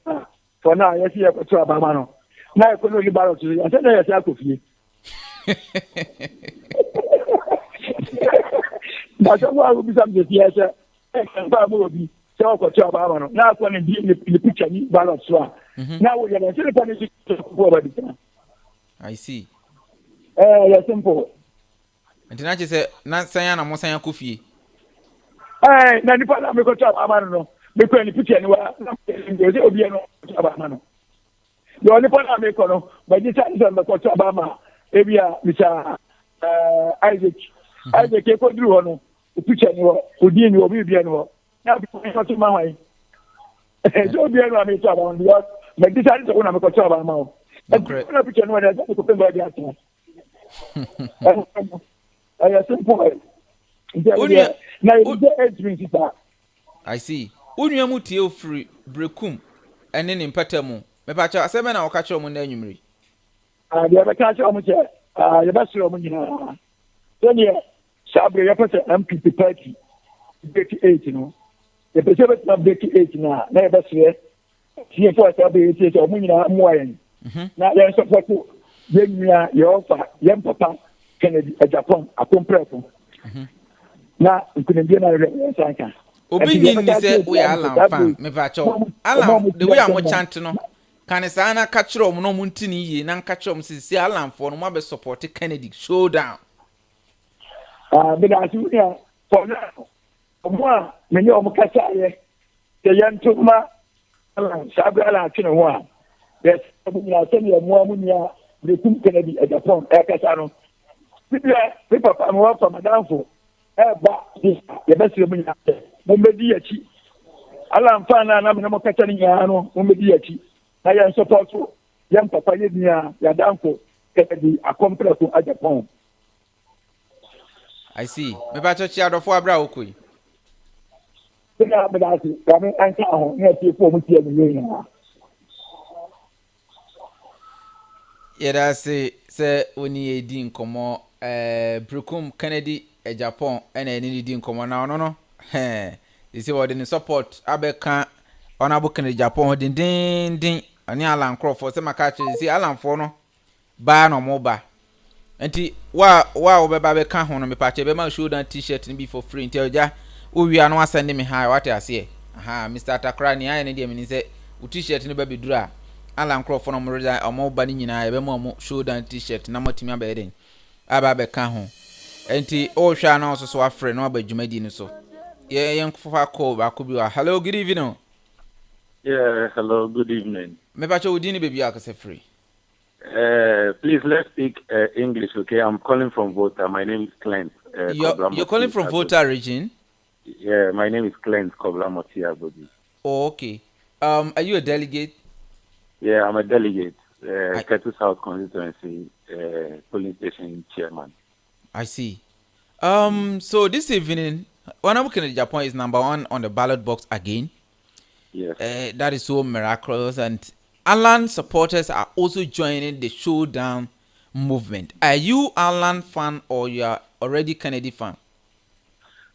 for now yes ye ko to aba ma no na ko no li ballot ya se na ya sa ko fie na so wa bi sam je tie se e ba mo bi se ko to aba ma no na ko ni di picture ni ballot so a na wo ya na se ko ni ko ba di I see ya simple ntina che se na sanya na mo sanya ko fie na ni pa na me ko to aba ma no me ko ni picture ni wa na me se obi no to aba ma no yo ni pa na me ko no ba di sa me ko to aba ma ebia Mr. Isaac ko duru ho no picture ni wo odi ni obi bia ni wo na bi ko to ma hwan so bia no me to aba no because me di sa so na me ko to aba ma o na picture ni wo na ko pe ba di ata I simple na you entering sita I see onua mu tie ofri brekum ene ne mpatamu me pa cha aseme na waka cha mu na anwumre ya ba ka cha mu che ya ba suro mu nyina so ne sabre ya pese MPP party 38 no ya pese ba 38 na ya ba suro tie for sabre tie so mu nyina mu ayen na ya support yenya ya ofa yem papa Kennedy Agyapong akomprepo na nkunimbe na re sanka obi ni se we Alan fan me pa cha Alan the way am chant no kan sa na ka kire om no mu ntini yi na ka kire om sisi Alan for no ma be support Kennedy Showdown be da su ya for now mo me ni om ka sa ye te yantuma Alan sabe Alan kinu ho a yes obi na se ni mo amunya de kum Kennedy Agyapong e ka sa no be papa mo fa madam fo ba yɛbɛsɛ mu nya mommɛdi akyi ala mfa na na me mo kata ne nyaa no mommɛdi akyi na yɛn support yɛn papa yɛ nia yɛdanfo kɛdi akɔmprɛko Agyapong. I see. Me ba chochi adofo abra okoi. Sina bedasi kami anka ho ne tie fo mu tie ne nya. Yeda se oni edi nkomo Brukum Kennedy Agyapong ena eni di nkomo na no they say what in support abeka honorable Kennedy Agyapong din ani Alan Crawford se maka che say Alan fo no ba no mo ba enti wa obeba be ka ho no me pa che be ma Showdown t-shirt ni be for free enti oja o wi anu asende me ha what ase aha Mr. Takra ni aye ne de me say o t-shirt ni ba be dura Alan Crawford no mo reja omo ba ni nyina e be mo Showdown t-shirt na motimi aba eden aba be ka ho enti o hwa na so afre no aba dwumadi ni so ye fa call ba ko bi wa hello good evening. Yeah, hello, good evening. Me pa che odini baby akase free. Please let's speak English, okay? I'm calling from Volta. My name is Clint. You're calling from Volta region? Yeah, my name is Clint Koblamoti Abodi. Oh, okay. Are you a delegate? Yeah, I'm a delegate. Ketu South Constituency polling station chairman. I see. So this evening, Honorable Kennedy Agyapong is number 1 on the ballot box again. Yes. That is so miraculous, and Alan supporters are also joining the Showdown movement. Are you Alan fan or you are already Kennedy fan?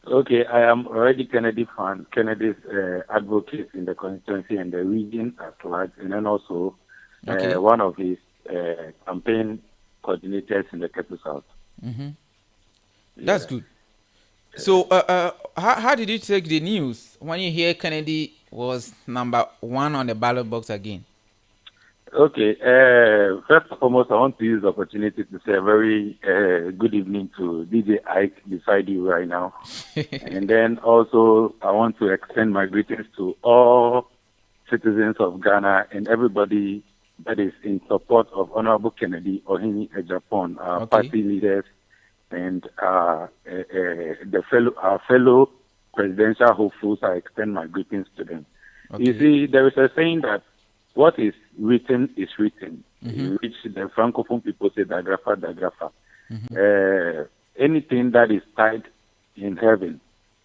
Okay, I am already Kennedy fan. Kennedy's advocate in the constituency and the region at large, and then also one of his campaign coordinators in the Ketu South. Mm-hmm. That's good. So, how did you take the news when you hear Kennedy was number 1 on the ballot box again? Okay. First and foremost, I want to use the opportunity to say a very good evening to DJ Ike beside you right now. And then also, I want to extend my greetings to all citizens of Ghana and everybody that is in support of Honorable Kennedy Ohini Agyapong, our party leaders, and our fellow presidential hopefuls. I extend my greetings to them. Okay. You see, there is a saying that what is written is written, which the Francophone people say, dagrafa, dagrafa. Anything that is tied in heaven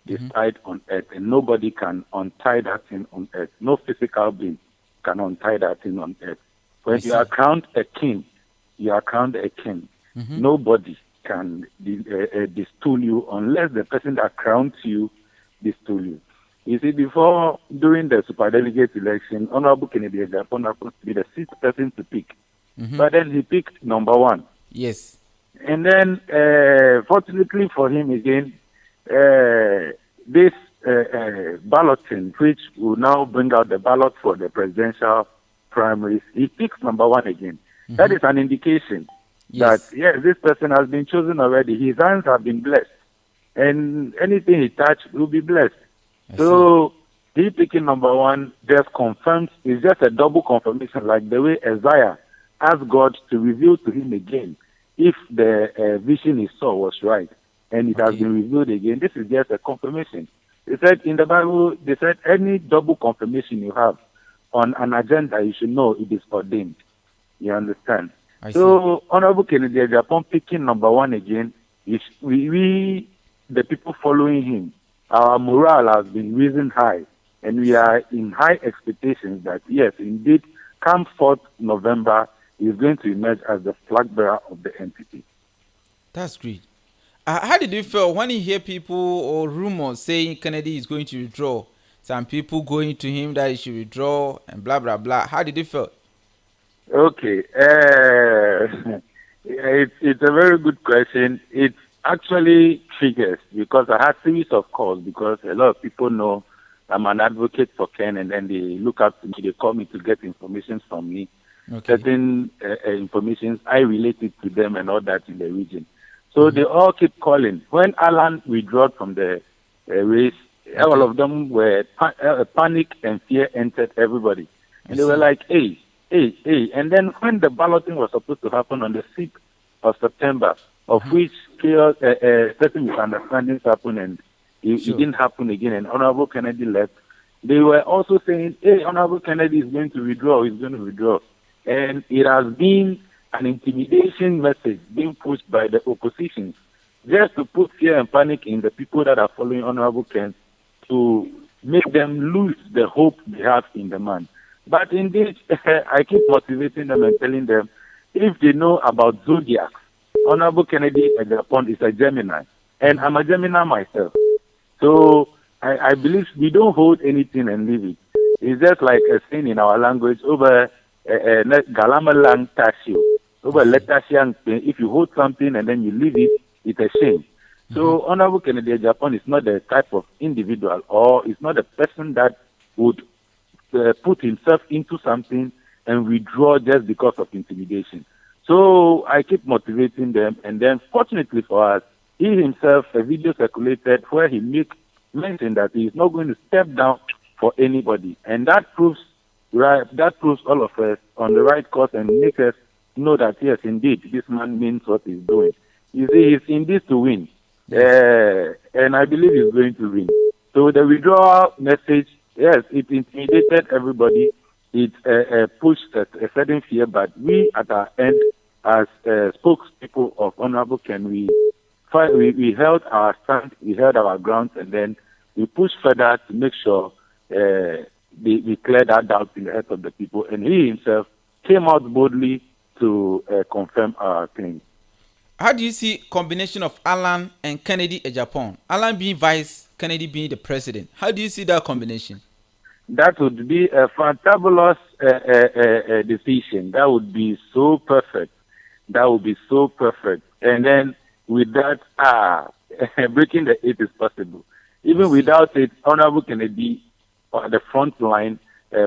is tied on earth, and nobody can untie that thing on earth. No physical being can untie that thing on earth. When you are crowned a king, you are crowned a king. Nobody can destool you unless the person that crowns you destool you. You see, during the superdelegate election, Honorable Kennedy Agyapong happened to be the 6th person to pick. But then he picked number 1. Yes. And then, fortunately for him again, this balloting, which will now bring out the ballot for the presidential primaries, he picks number 1 again. That is an indication that, yes, this person has been chosen already. His hands have been blessed. And anything he touched will be blessed. So he picking number 1 just confirms, it's just a double confirmation, like the way Isaiah asked God to reveal to him again if the vision he saw was right. And it has been revealed again. This is just a confirmation. It said in the Bible, they said any double confirmation you have on an agenda, you should know it is ordained. You understand? So Honorable Kennedy Agyapong picking number 1 again, is we the people following him, our morale has been risen high, and we are in high expectations that, yes, indeed, come 4th November, he is going to emerge as the flag bearer of the entity. That's great. How did you feel when you hear people or rumors saying Kennedy is going to withdraw? Some people going to him that he should withdraw and blah, blah, blah. How did you feel? Okay. It's a very good question. It actually triggers because I had a series of calls because a lot of people know I'm an advocate for Ken, and then they look up to me, they call me to get information from me. Certain information I related to them and all that in the region. So they all keep calling. When Alan withdrew from the race, all of them were panic and fear entered everybody. And they were like, hey. And then when the balloting was supposed to happen on the 6th of September, of which chaos, certain misunderstandings happened, and it didn't happen again, and Honorable Kennedy left. They were also saying, hey, Honorable Kennedy is going to withdraw, And it has been an intimidation message being pushed by the opposition just to put fear and panic in the people that are following Honorable Ken, to make them lose the hope they have in the man. But indeed, I keep motivating them and telling them, if they know about zodiacs, Honorable Kennedy Agyapong is a Gemini, and I'm a Gemini myself. So I believe we don't hold anything and leave it. It's just like a saying in our language, over galamalang tasio, over letasiang. If you hold something and then you leave it, it's a shame. So Honorable Kennedy Agyapong is not the type of individual, or is not a person that would put himself into something and withdraw just because of intimidation. So I keep motivating them, and then fortunately for us, he himself, a video circulated where he mentioned that he is not going to step down for anybody, and that proves all of us on the right course and makes us know that yes, indeed, this man means what he's doing. You see, he's in this to win, and I believe he's going to win. So the withdrawal message, yes, it intimidated everybody. It pushed a certain fear, but we at our end, as spokespeople of Honorable Ken, we held our stand, we held our grounds, and then we pushed further to make sure we cleared that doubt in the heads of the people. And he himself came out boldly to confirm our claims. How do you see combination of Alan and Kennedy Agyapong? Alan being vice, Kennedy being the president. How do you see that combination? That would be a fantabulous decision. That would be so perfect. And then with that, breaking the 8 is possible. Even without it, Honorable Kennedy on the front line,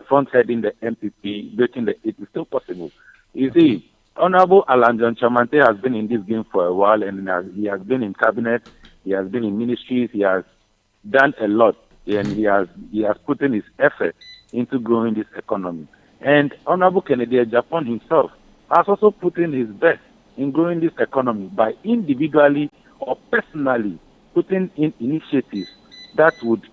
front heading the MPP, breaking the 8 is still possible. You see, Honorable Alan John Chamante has been in this game for a while, and he has been in cabinet, he has been in ministries, he has done a lot, and he has put in his effort into growing this economy. And Honorable Kennedy Agyapong himself has also put in his best in growing this economy by individually or personally putting in initiatives that would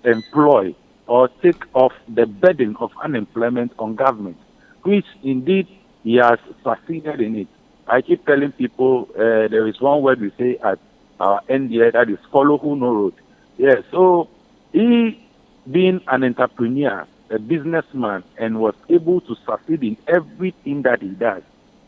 employ or take off the burden of unemployment on government, which indeed he has succeeded in it. I keep telling people there is one word we say at our end here, that is follow who no road. Yes, so he, being an entrepreneur, a businessman, and was able to succeed in everything that he does.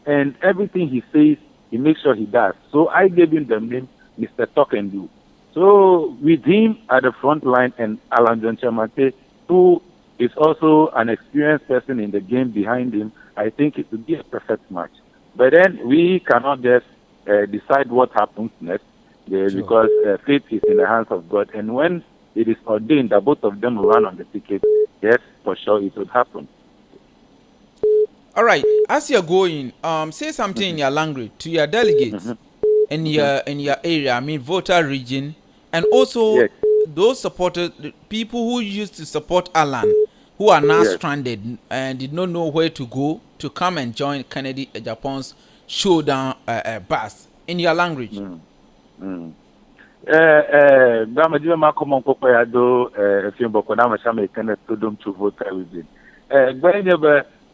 And everything he says, he makes sure he does. So I gave him the name Mr. Talk and Do. So with him at the front line, and Alan John Chamante, who is also an experienced person in the game behind him, I think it would be a perfect match. But then we cannot just decide what happens next, because faith is in the hands of God. And when it is ordained that both of them will run on the ticket, yes, for sure it would happen. All right. As you're going, say something in your language to your delegates in your area. I mean, voter region, and also those supporters, people who used to support Alan, who are now stranded and did not know where to go to come and join Kennedy Agyapong's Showdown bus in your language. Brahma Makomon Popoyado, Fimboko Namashame Kenneth to them to vote with it.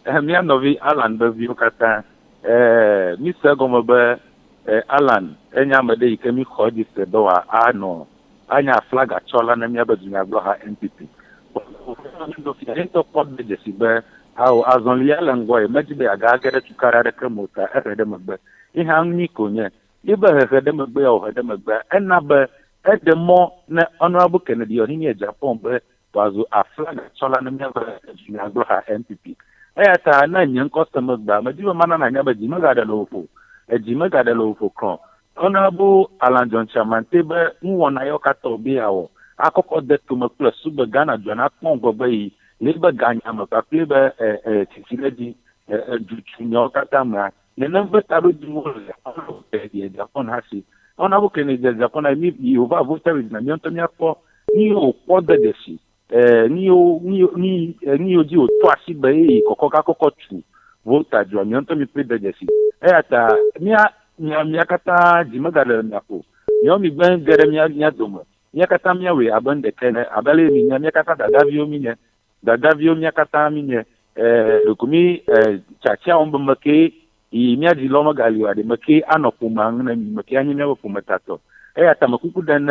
Mianovi Alan Beviokata, Mr. Gomobe, Alan, Enyamade, Kemi Hodis, the door, no, Anya flag at Chola, Namia Bloha MPP. How as only Alan Boy, Magic Agaga to Karakramota, Edemagbe, in Hamnikonia, Liber Hedemagbe or Hedemagbe, and number at the more honorable Kennedy or in Japan, was a flag at Chola, Namia Bloha MPP. Ayata na nyan customers ba madiwa mana na nya ba jima ga da lofo kron honorable Alan John Chamante ba nwo na yo kata obi awo akoko de to plus suba Ghana Jona Kongo ba yi le ba ganya ma pa ple ba titileji nyo kata ma ne number taro di mo le Japan hasi honorable Kennedy Japan I mean you over voter with na nyonto nya ko ni o kwode de shi ni oji otu asibe yi kokoka kokotu vota jwa nyonto mi pe dejesi ata mia kata jimagale nyako nyo mi gben gere mia domo Yakata miawe abande kene abale minya yakata dadavio minya dadavio yakata minya lukumi chacha ombamake imya diloma galiwa de make anopuma na make anynya opuma tato atamakuku dan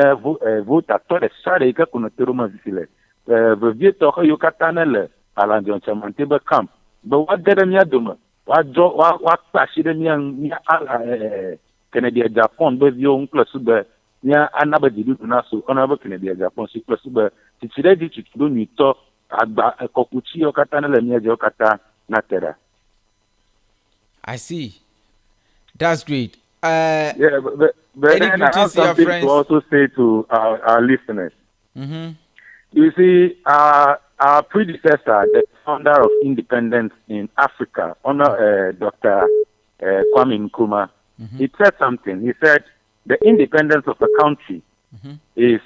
vota to de sare ka kuno teroma visile vevie to yo katana le ala jon chamante ba camp ba wadere miya duma wa pashi de miya ala Canada Japan be vio plus be nya anaba didu na so onaba Canada Japan si plus be titire di titudo ni to agba kokuchi yo katana le miya jo kata na tera. I see. That's great. Yeah, but any then I have greetings to your something friends? to also say to our listeners. Mm-hmm. You see, our predecessor, the founder of independence in Africa, Dr. Kwame Nkrumah, he said something. He said the independence of a country is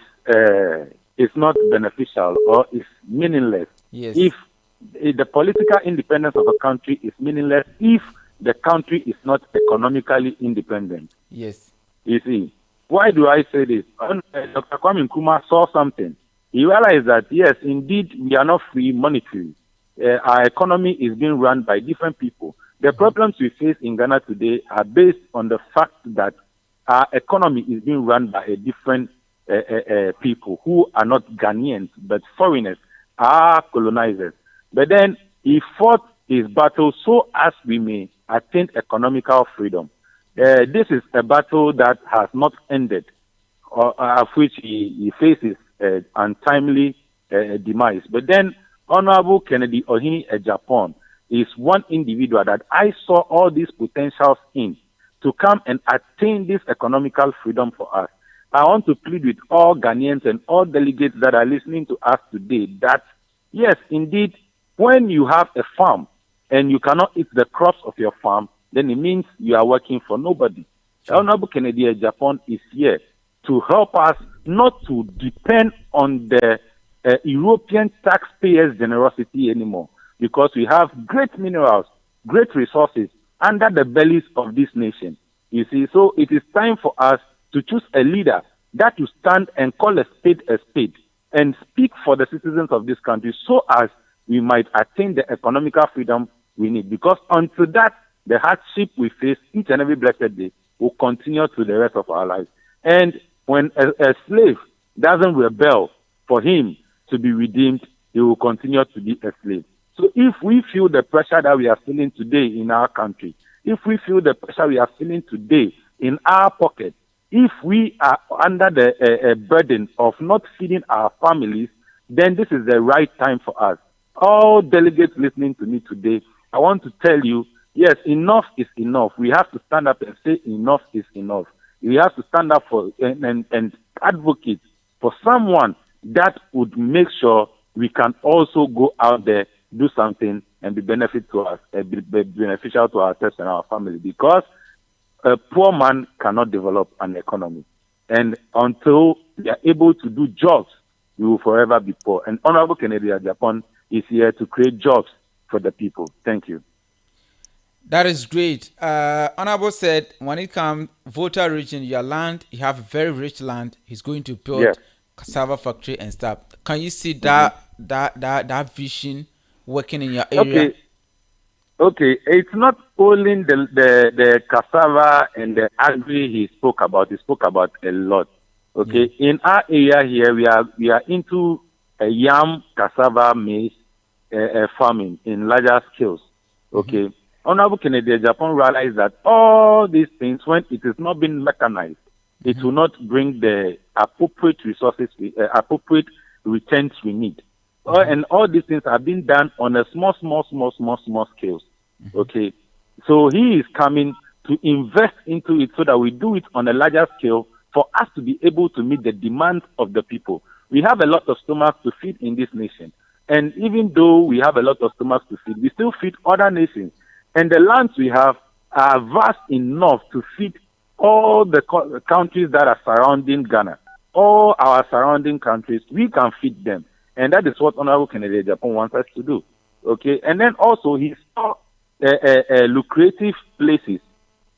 not beneficial or is meaningless Yes. if the political independence of a country is meaningless if the country is not economically independent. Yes. You see, why do I say this? Dr. Kwame Nkrumah saw something. He realized that, yes, indeed, we are not free monetarily. Our economy is being run by different people. The problems we face in Ghana today are based on the fact that our economy is being run by a different people who are not Ghanaians, but foreigners, are colonizers. But then he fought his battle so as we may attain economical freedom. This is a battle that has not ended, of which he faces untimely demise. But then Honorable Kennedy Ohini Agyapong is one individual that I saw all these potentials in to come and attain this economical freedom for us. I want to plead with all Ghanaians and all delegates that are listening to us today that, yes, indeed, when you have a farm and you cannot eat the crops of your farm, then it means you are working for nobody. Sure. Honorable Kennedy Agyapong is here to help us not to depend on the European taxpayers' generosity anymore, because we have great minerals, great resources under the bellies of this nation. You see, so it is time for us to choose a leader that will stand and call a spade and speak for the citizens of this country so as we might attain the economical freedom we need. Because until that, the hardship we face each and every blessed day will continue through the rest of our lives. And when a slave doesn't rebel for him to be redeemed, he will continue to be a slave. So if we feel the pressure that we are feeling today in our country, if we feel the pressure we are feeling today in our pocket, if we are under the burden of not feeding our families, then this is the right time for us. All delegates listening to me today, I want to tell you, yes, enough is enough. We have to stand up and say enough is enough. We have to stand up for and advocate for someone that would make sure we can also go out there, do something, and be beneficial to ourselves and our family. Because a poor man cannot develop an economy. And until we are able to do jobs, we will forever be poor. And Honorable Kennedy Agyapong is here to create jobs for the people. Thank you. That is great. Honorable said, when it comes voter rich in your land, you have very rich land. He's going to build cassava factory and stuff. Can you see that vision working in your area? Okay. It's not only the cassava and the agri he spoke about. He spoke about a lot. Okay. In our area here, we are into yam, cassava, maize farming in larger scales. Okay. Honorable Kennedy Agyapong realized that all these things, when it is not being mechanized, it will not bring the appropriate resources, appropriate returns we need. And all these things are being done on a small scales. Okay. So he is coming to invest into it so that we do it on a larger scale for us to be able to meet the demands of the people. We have a lot of stomachs to feed in this nation. And even though we have a lot of stomachs to feed, we still feed other nations. And the lands we have are vast enough to feed all the countries that are surrounding Ghana. All our surrounding countries, we can feed them. And that is what Honorable Kennedy Agyapong wants us to do. Okay? And then also he saw lucrative places,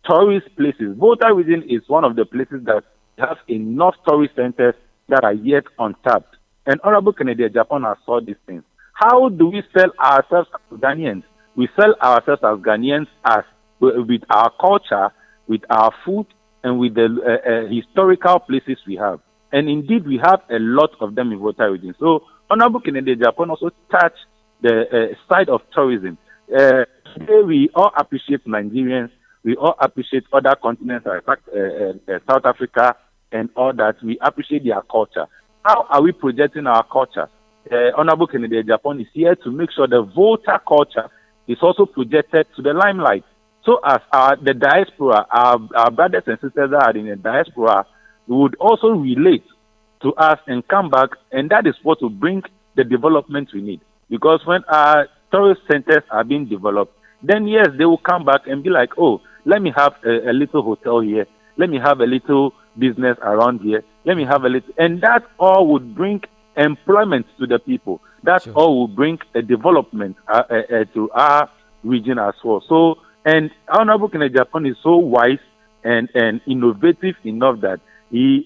tourist places. Volta region is one of the places that have enough tourist centers that are yet untapped. And Honorable Kennedy Japan has saw these things. How do we sell ourselves as Ghanaians? We sell ourselves as Ghanaians with our culture, with our food, and with the historical places we have. And indeed, we have a lot of them in Volta region. So Honorable Kennedy Japan also touched the side of tourism. Today, we all appreciate Nigerians. We all appreciate other continents, like South Africa and all that. We appreciate their culture. How are we projecting our culture? Honorable Kennedy Japan is here to make sure the Volta culture is also projected to the limelight. So as the diaspora, our brothers and sisters that are in the diaspora would also relate to us and come back, and that is what will bring the development we need. Because when our tourist centers are being developed, then yes, they will come back and be like, oh, let me have a little hotel here. Let me have a little business around here. Let me have a little, and that all would bring employment to the people. That all will bring a development to our region as well. So, and Honorable Kennedy Japan is so wise and innovative enough that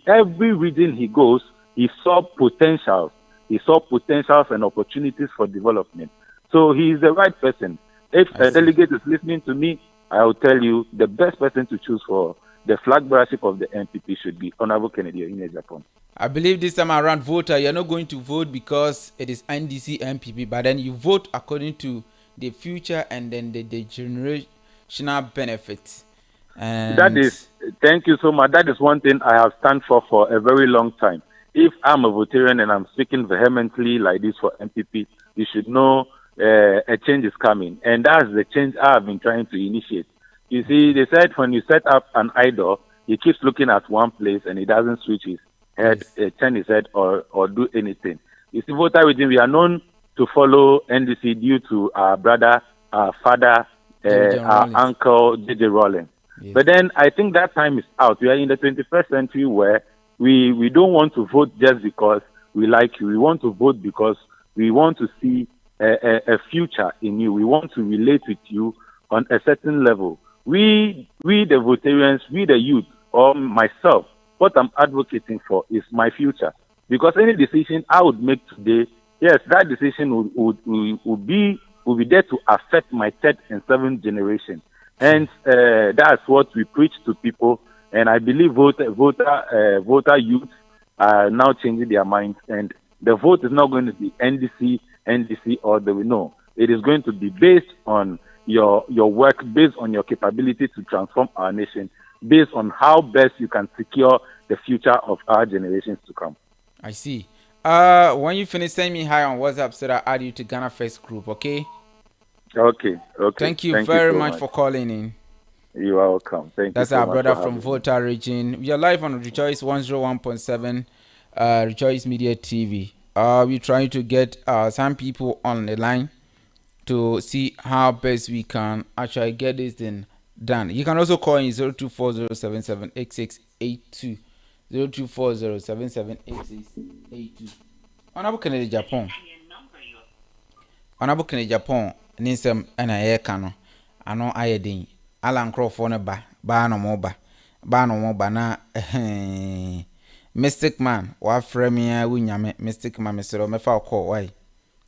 every region he goes, he saw potentials. He saw potentials and opportunities for development. So he is the right person. If a delegate is listening to me, I will tell you the best person to choose for the flag bearership of the NPP should be Honorable Kennedy Japan. I believe this time around, voter, you're not going to vote because it is NDC MPP, but then you vote according to the future and then the generational benefits. And that is, thank you so much. That is one thing I have stand for a very long time. If I'm a Votarian and I'm speaking vehemently like this for MPP, you should know a change is coming. And that's the change I have been trying to initiate. You see, they said when you set up an idol, he keeps looking at one place and he doesn't switch his head, turn his head or do anything. You see, voter region, we are known to follow NDC due to our brother, our father, our uncle, JJ Rowling. Yes. But then I think that time is out. We are in the 21st century where we don't want to vote just because we like you. We want to vote because we want to see a future in you. We want to relate with you on a certain level. We the Votarians, we the youth, or myself, what I'm advocating for is my future. Because any decision I would make today, yes, that decision would be there to affect my third and seventh generation. And that's what we preach to people. And I believe voter youth are now changing their minds. And the vote is not going to be NDC, or the no. It is going to be based on your work, based on your capability to transform our nation, based on how best you can secure the future of our generations to come. I see. When you finish, send me hi on WhatsApp so that I add you to GhanaFirst group, okay? Okay. Thank you very much for calling in. You are welcome. Thank That's you. That's our brother from Volta region. We are live on Rejoice 101.7, Rejoice Media TV. We're trying to get some people on the line to see how best we can actually get this thing done. You can also call in 0240778682. 0240778682. Honorable Kennedy Japan. Honorable Kennedy Japan. Ninsem ena ye kano. Ano ayedin. Ala nkrofo ne ba no mo ba na Mystic Man wa frame wunyame Mystic Man mesero mefa call why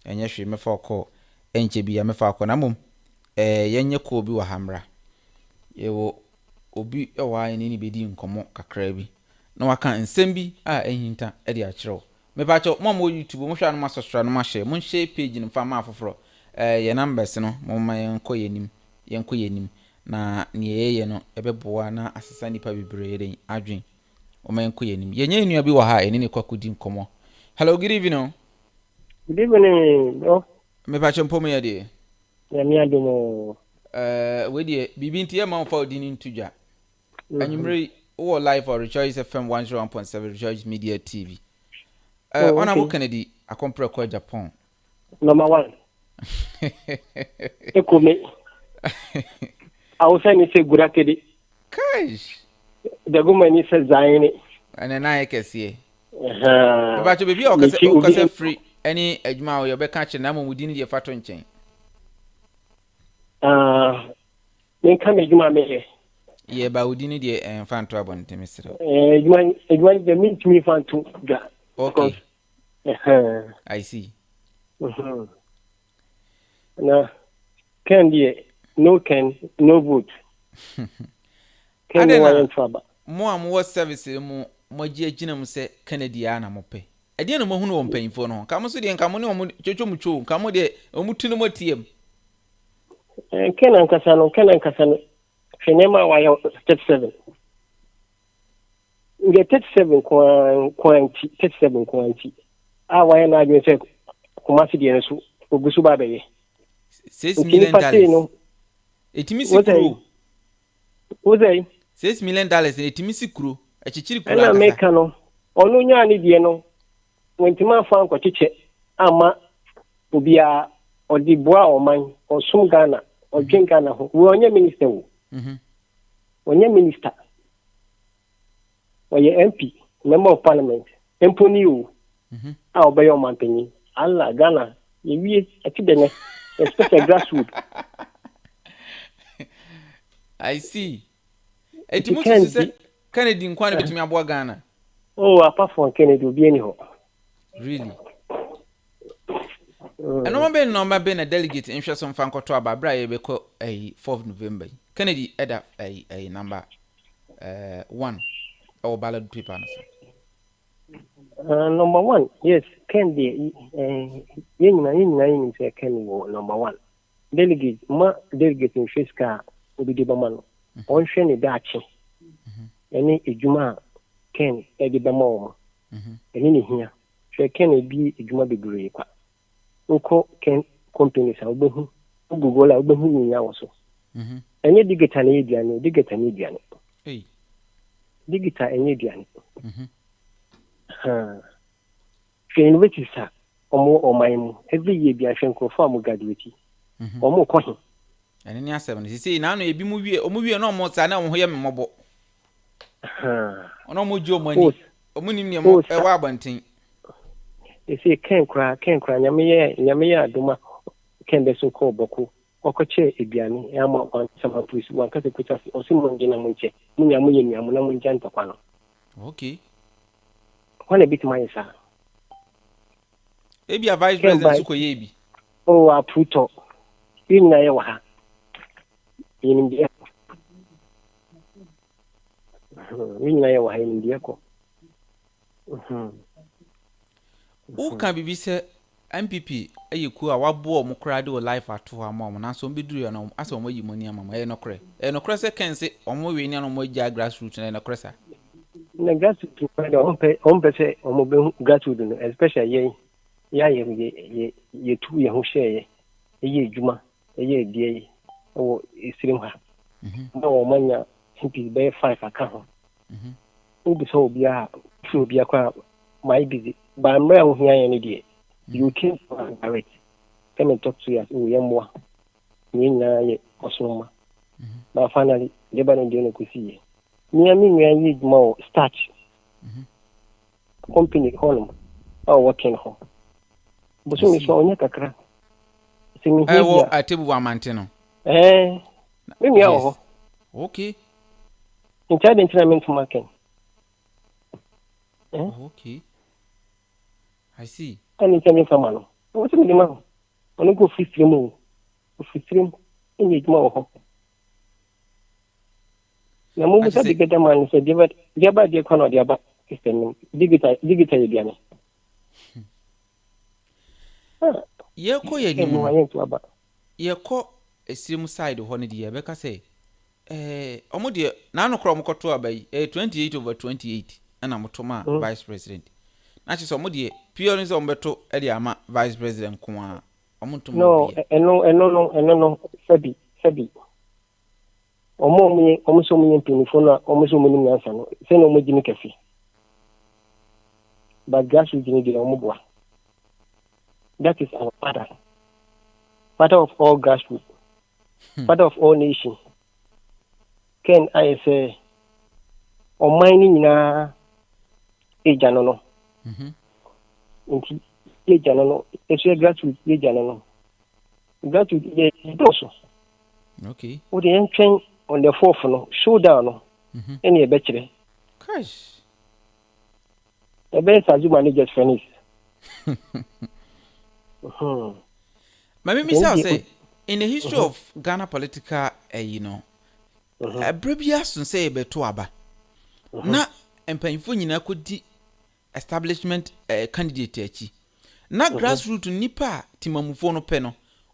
enye hwe mefa call enche bia mefa call na mom yenye ko obi wa hamra yewo obi ewa ni bedi nkomo kakra bi na waka nsem bi a ehinta e de a kire mepa cho mo YouTube mo hwa no masosra no ma share mo share page no fa ma afoforo ye numbers no mo ma yenko yenim na niye no ebeboa na asesa nipa bibre den adwen o ma yenko yenim yenye nua bi wa ha ene ne kwakodi nkomo. Hello, good evening. Good evening, bro. Mepa cho mpomo ye de ya mi adomo we de bibi ntie ma fa odini ntudwa anyumre wo live for Rejoice FM 101.7 Rejoice Media TV. Honorable Kennedy akompre kwa Japan. Number 1. Ekome. I was saying it's a good akedi. Gosh. The woman is a zaini. And then I can see. But you be okay free any ejma you be catch na mo within the fato nchen. Men come ejma me. Yeah, but within the fanto abonte Mr. Ejma the mean to me fanto ga. Okay. Because, I see. Now, no vote. Can you in trouble? More service mo je gina mu se Canada na mo pe. E de no mo hunu wo mpanyimfo no. Ka mo so de nka mo ne mo chocho mu cho, nka mo de mo tunu mo tiem. Kenan kasano Fenema wa 37. Nge 37 kwanti 37 kwanti. Wa na adwen se Kumasi de nso ogusu ba beye. $6 million. Etimi sikuru. Ozai $6 million etimi sikuru. Echichiri kuru akasa. Ana meka no. Onu nya ni de no. Wentima fa nkwachiche ama obia odiboa oman osum Ghana odwen Ghana ho. Wo onye minister wo. Onye minister. Oye MP, member of parliament. Emponi wo. A obeyo manpenyi. Allah Ghana yewie atidene especially grassroots. I see. Etimu se Kennedy nkwa na betumi aboa Ghana. Oh, apart from Kennedy obi eni ho. Really? And no be na delegate nhwe so mfa nkoto aba bra ye beko 4th November. Kennedy eda number 1 or ballot paper na so. Number 1, yes, Kennedy yin say Kennedy number 1. Delegate in Fiska obi de bamano. On hwe ne dachi. Eni ejuma Ken e de bamawo. Eni ne hia. Hwe Ken bi ejuma bebre kwa. Oko Ken company sa obehu. Google obehu ni ya wo so. Enye digital na ediane. Hey. Digital enye ediane. University sa omo every year bi ahwe nkrofo am graduate. Omo ko hin. Ene ni asem ni sisi na no ebi mu wie no mo sa na wo ye mmobo. Ono mo ji omani. Omunim ne mo e wa abantin. Ese ken kra nyame ye aduma ken be so ko boku. Okoche ebiani e ama on sama police wan ka se kucha osimo ngina munche. Munya na munja ntokwa no. Okay. Wana bit my sa. Ebi a vice president su ko ye bi. Oh, aputo. Yin na ye wa ha. Yin ndi. Yin na ye wa ha yin ndi ko. O kan bibi se MPP ayeku a wabo o mokra de o life ato ha ma na so mbeduru ya na asa o mayi moni ama ma ye nokre. E nokre se ken se o mo we ni na mo ja grassroots na nokre sa. Na grassroots on pe se o mo be grassroots no especially ye tu ye ho share ye ejuma ye die o isirim ha. Na o manya MPP be 5 aka ho. Obi so obi akwa my busy but I'm real here any day. You came for direct. Come and talk to us. Oh, yamwa. Nina ye osuma. But finally, the band didn't go see. Near me, we need more starch. Company home or working home. But soon we saw Yakakra. Singing here at table one mantino. Maybe okay. In child entertainment market. Okay. I see. And it's coming from Mano. What's the man? On go 50 more. 50 in the more. Na mumu sa digita man se diaba de kono diaba system digital diane. Ye ko ye ni ye ko esimu side ho ne de be ka say omo de na no kro mo koto abai 28/28 ana motoma vice president. Na chi so mo de pure ni so mbeto e de ama vice president ko a omo ntom no sabi omo so munye pinifo na omo so munye nyansa no se no mo jini kafi but gas we jini de omo boa. That is our father of all grassroots, father of all nations. Ken I say o mining na ejano no nti ejano no esu grassroots ejano no grassroots ye doso. Okay, o de entwen on the 4th no showdown no ene e be kire gosh The best as you manage just finish. Mami say in the history of Ghana political bribia sun say be to aba. Na empanyfo nyina kodi establishment candidate achi. Na grassroots nipa timamufo no pe no.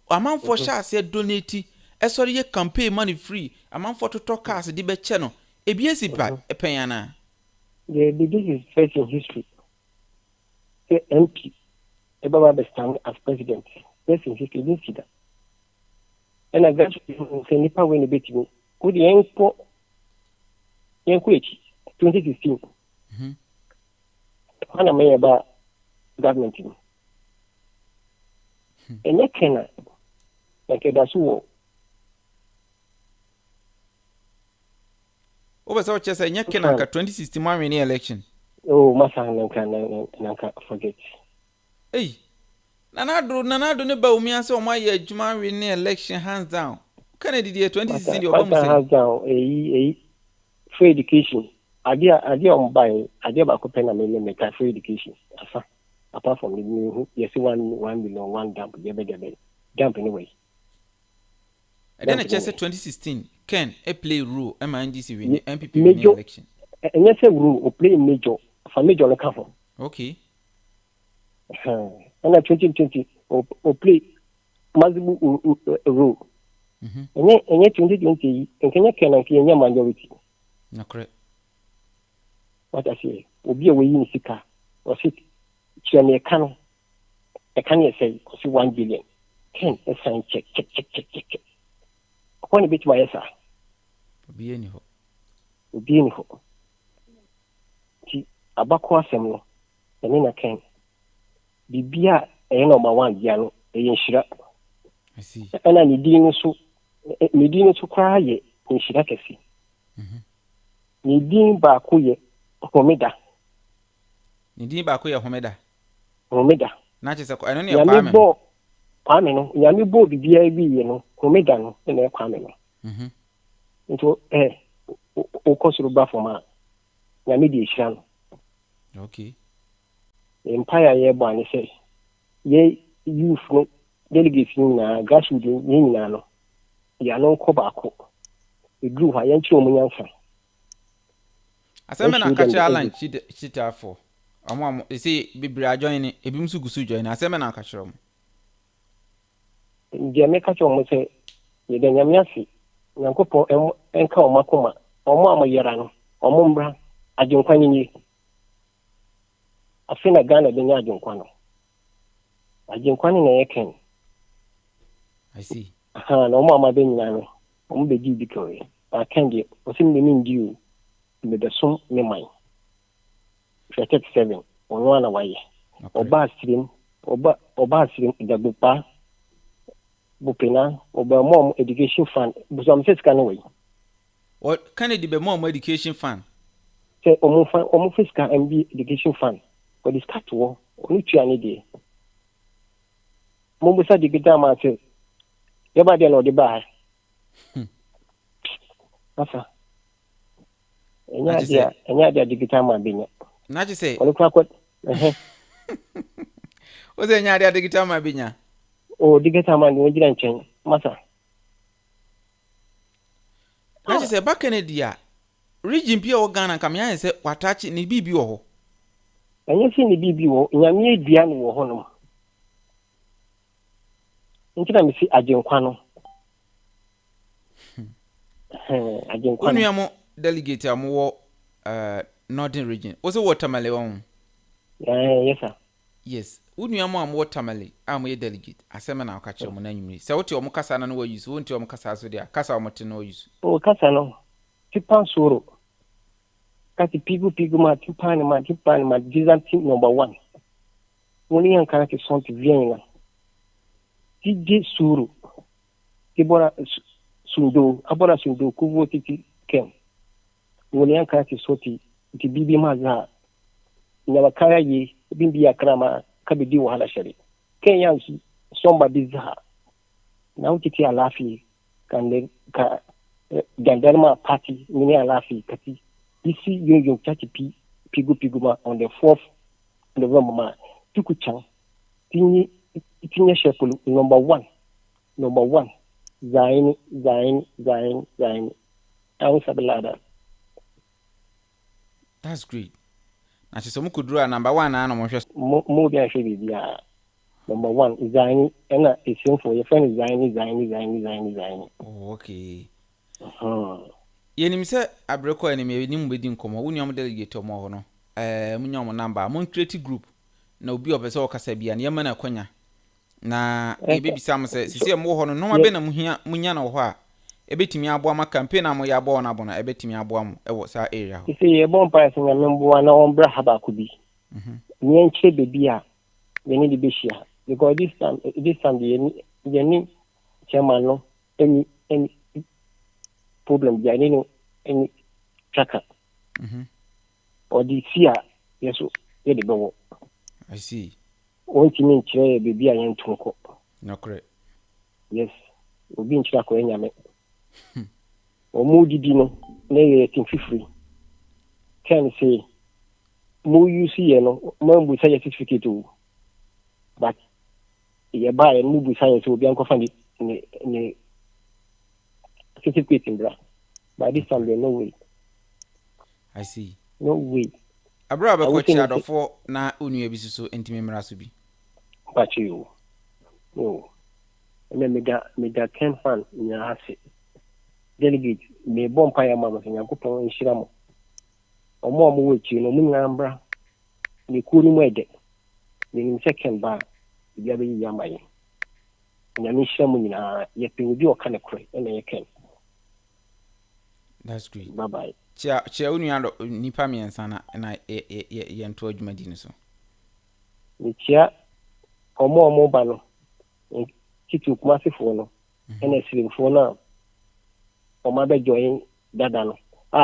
Amanfo sha ase donate esori ye campaign money free. Amanfo to talk cars di be che no. Ebiesi pa epanyana. This is first in history. The MP Ebaba stand as president. First in history, didn't see that. And I got to say nipa when the bit me. Could the Enko 2016. When I made about government. And you can like that's who. Over so just say nyakena ka 2016 man election. Oh, masa nanka forget. Hey. Nanado ne Bawumia say o ma ye adwuma win election hands down. Kennedy the 2016 the Obama say hands down free education. Idea on buy idea ba ko pena me make free education. Asa apart from the yes 1 million one dump dump anyway. And then I just said 2016 Ken a play rule MNDC win MPP win election. And yes a rule or play major for major come from. Okay. And 2020 or play multiple rule. And 2020 and can you majority. No correct. What I say will be away in Sika or sit Chiame Kano. I can say 1 billion. Ken a sign check. One bit my answer. Be anyhow. Be anyhow. Abakwa semno. And then I can. Bibia number 1 yano shira. I see. And I need so cry in shira kesi. Nidin ba kuye homeda. Nidin ba kuye homeda. Homeda. Na chese ko eno ne kwame. Kwame no, nyame bo bibia bi no, homeda no na kwame no. Nto o kosuru ba foma. Nyame di shira no. Okay. Empire ye bo ani say ye youth no delegates na grassroots ni nyina no ya no ko ba ko e group ha ye nchi omunyanfa aseme na kacha alan chita for omo say bibira join ni ebim su gusu join aseme na kacha omo je me kacha omo say ye de nyamiasi nyankopon enka omakoma omo amayera no omo mbra ajenkwan ni afina Ghana de nya ajenkwa no ajenkwa ni na yeken I see na omo amade nyina no omo be di bikowe akande osim de ndi o me de so me man 37 ono na waye oba asirim dagbopa bupena oba mom education fund busam se scan way what Kennedy be mom education fund say omo fiscal MB education fund for this cat war oni tuane de mo busa digita ma se yaba de no de ba asa enya dia digita ma benya na je say oni kwa o ze nya dia digita ma benya o digita ma ni jira nchen masa na je say ba Kennedy a region pia o Ghana kam ya say watachi ni bibi wo ho anya si ni bibi wo nyame edua no wo ho no nkira mi si ajenkwa no ajenkwa no unu delegate amwo northern region also watermele won yes sir yes unu amwo watermele amwo delegate asema na akache mo na nyumri se wote omo kasa na no use wonte omo kasa so dia kasa omo te no use o kasa no tipan soro kati pigu ma tipan ma design number 1 woni yan kana ke son ti vien na tije suru kibora sundo kuvo titi kem woni yan kana ke soti ti bibi ma za nyaba kaya yi bimbi ya krama kabidi wahala shari ken yan somba bizha na utiti alafi kan ka gandarma party ni alafi kati isi yoyo chati pigu ma on the 4th November ma tukuchan tinyi chef number 1 Zain I was a That's great. Na she some could draw number 1 na no hwe more than should be number 1 Zain and it's for your friend Zain. Oh, okay. Yenim se abreko enemy nim bedi nkomo wonyom delegate omo ho no munyom number mon create group na obi obese okasa bia na yema na kwanya na ebebisa mo se sisi mo ho no no abe na munya na ho a ebetimi abo ama campaign na mo ya abo na abo na ebetimi abo am ewo sa area ho sisi ye bon price na membo na ombra haba kubi nyenche bebi a yeni di beshia because this time yeni chairman no any problem ya any tracker or the fear yes ye de bewo. I see. Won ti min kire bebi a yen tunko no correct. Yes obi nchira ko enyame o mu didi no na ye tin fifiri can say mu use ye no man bu say certificate o but ye buy mu bu say so obi an ko fandi ni certificate in bra by this time there no way. I see. No way. Abra ba ko chiado for na onu ebisu so entime mra so bi but you no me da can fan nya hase delegate me bon pa ya mama se yakopon nhira mo omo wechi no mu nya mbra ni ku ni mu ede ni second ba bia be ya mai nya mi hira mo nyina ye pe obi o kana kure na ye ken. That's great. Bye bye. Chia unu ando nipa miensa na ye nto adwuma di ne so. Ni chia omo ba no kitu kuma sefo no ene sirimfo na omo be join dada no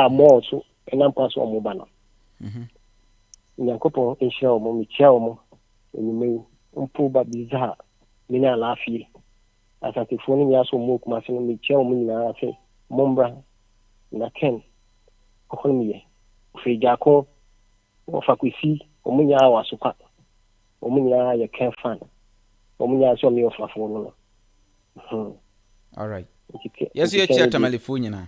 mo so ena mpa so omo ba no nyankopon enhia omo mi chia omo enime mpo ba biza mi na laafie asante fo no ya so mo kuma se no mi chia omo nyina afi mombra na ken okonomiye fejako ofakwisi omunya awasuka omunya ya ken fan omunya so mi ofafo no. All right. Yes, you chat tamalifunya na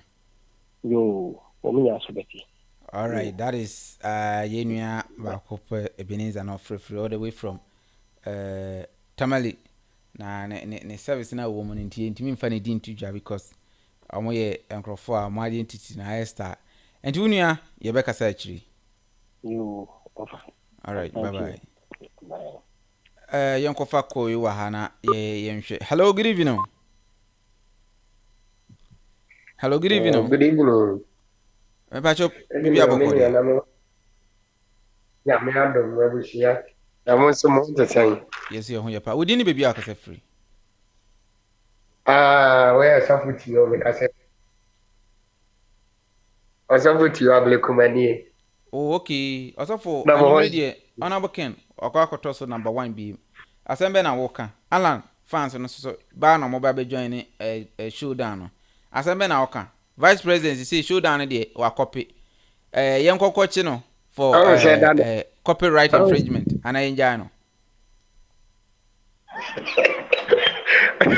yo omunya so beti. All right, that is yenua bakope Ebenezer no free all the way from Tamale na ne service na wo mun ntimi mfa ne din tudwa because amoye enkrofo a mo identity na Esther enti wunua ye beka sa akiri yo ofa. All right, bye yankofa ko yi wa hana ye nhwe. Hello, good evening. Hello, good evening. Good evening. Pacho bibi aboko ya me adom wabushia ya monso mo tsan. Yes, you honya pa wodi ni bibi akasa free. Where safuti yo me kase. Safuti yo able kumani. Oh, okay. Osofo anyway honorable Ken akwakoto so number 1 bi. Asembe na woka. Alan fans no so ba na mo ba be join ni showdown no. Asembe na woka. Vice President say Showdown dey wa copy yen kokkochi no for copyright infringement and enjoy no.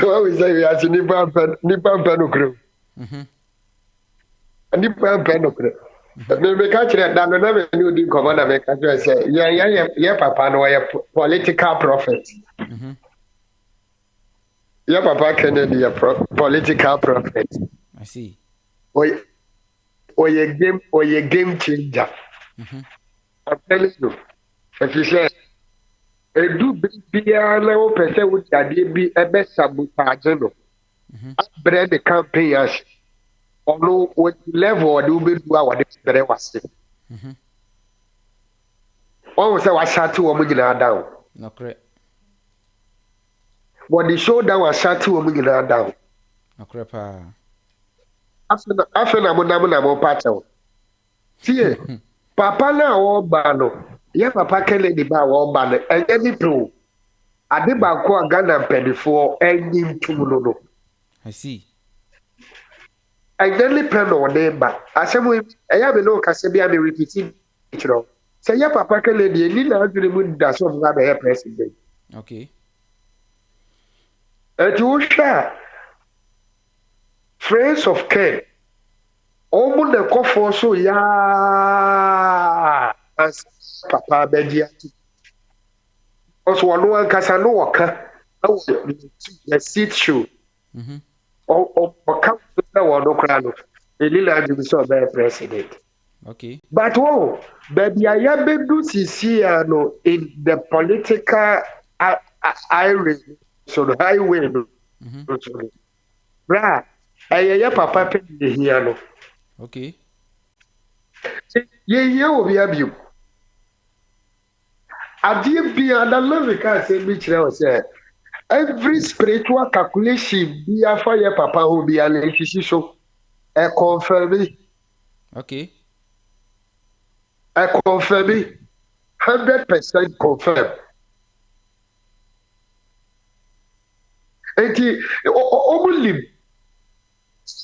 What we say we are nipa no kro. Nipa no kro. Me ka kire da no na me ni odi komo na me ka kire say ye papa no ye political prophet. Ye papa Kennedy ye political prophet. I see. Or your game changer. I'm telling you. If you say a do be a level person with the be a best sabotage. Bread the campaigns. Although what level do we do our very was it. Almost I was shot to a million down. No correct. What the showdown was shot to a million down. No correct. After na mo pacho. See, papa na o ba no. Ye papa kele di ba o ba no. Enye pro. Ade ba ko Ghana pedifo enyim tumuno no. I see. I nearly plan on them ba. Asemu eya me no kase bia me repeat it. Say ya papa ke lady ni na adwene mu da so na be president. Okay. And you share friends of Ken. Omu na kofo so ya as papa bedia. Also one ankasa no waka. The seat show. Mhm. O come na wono kra no. Eli na adwene so be president. Okay. But oh, baby, I have been do no in the political irony, so the highway. No, right? I papa penny here no. Okay. Ye will be a view. I did be an American say which was every spiritual calculation be a fire papa who be an so a confirm Okay. a confirm 100% confirm. Enti omulim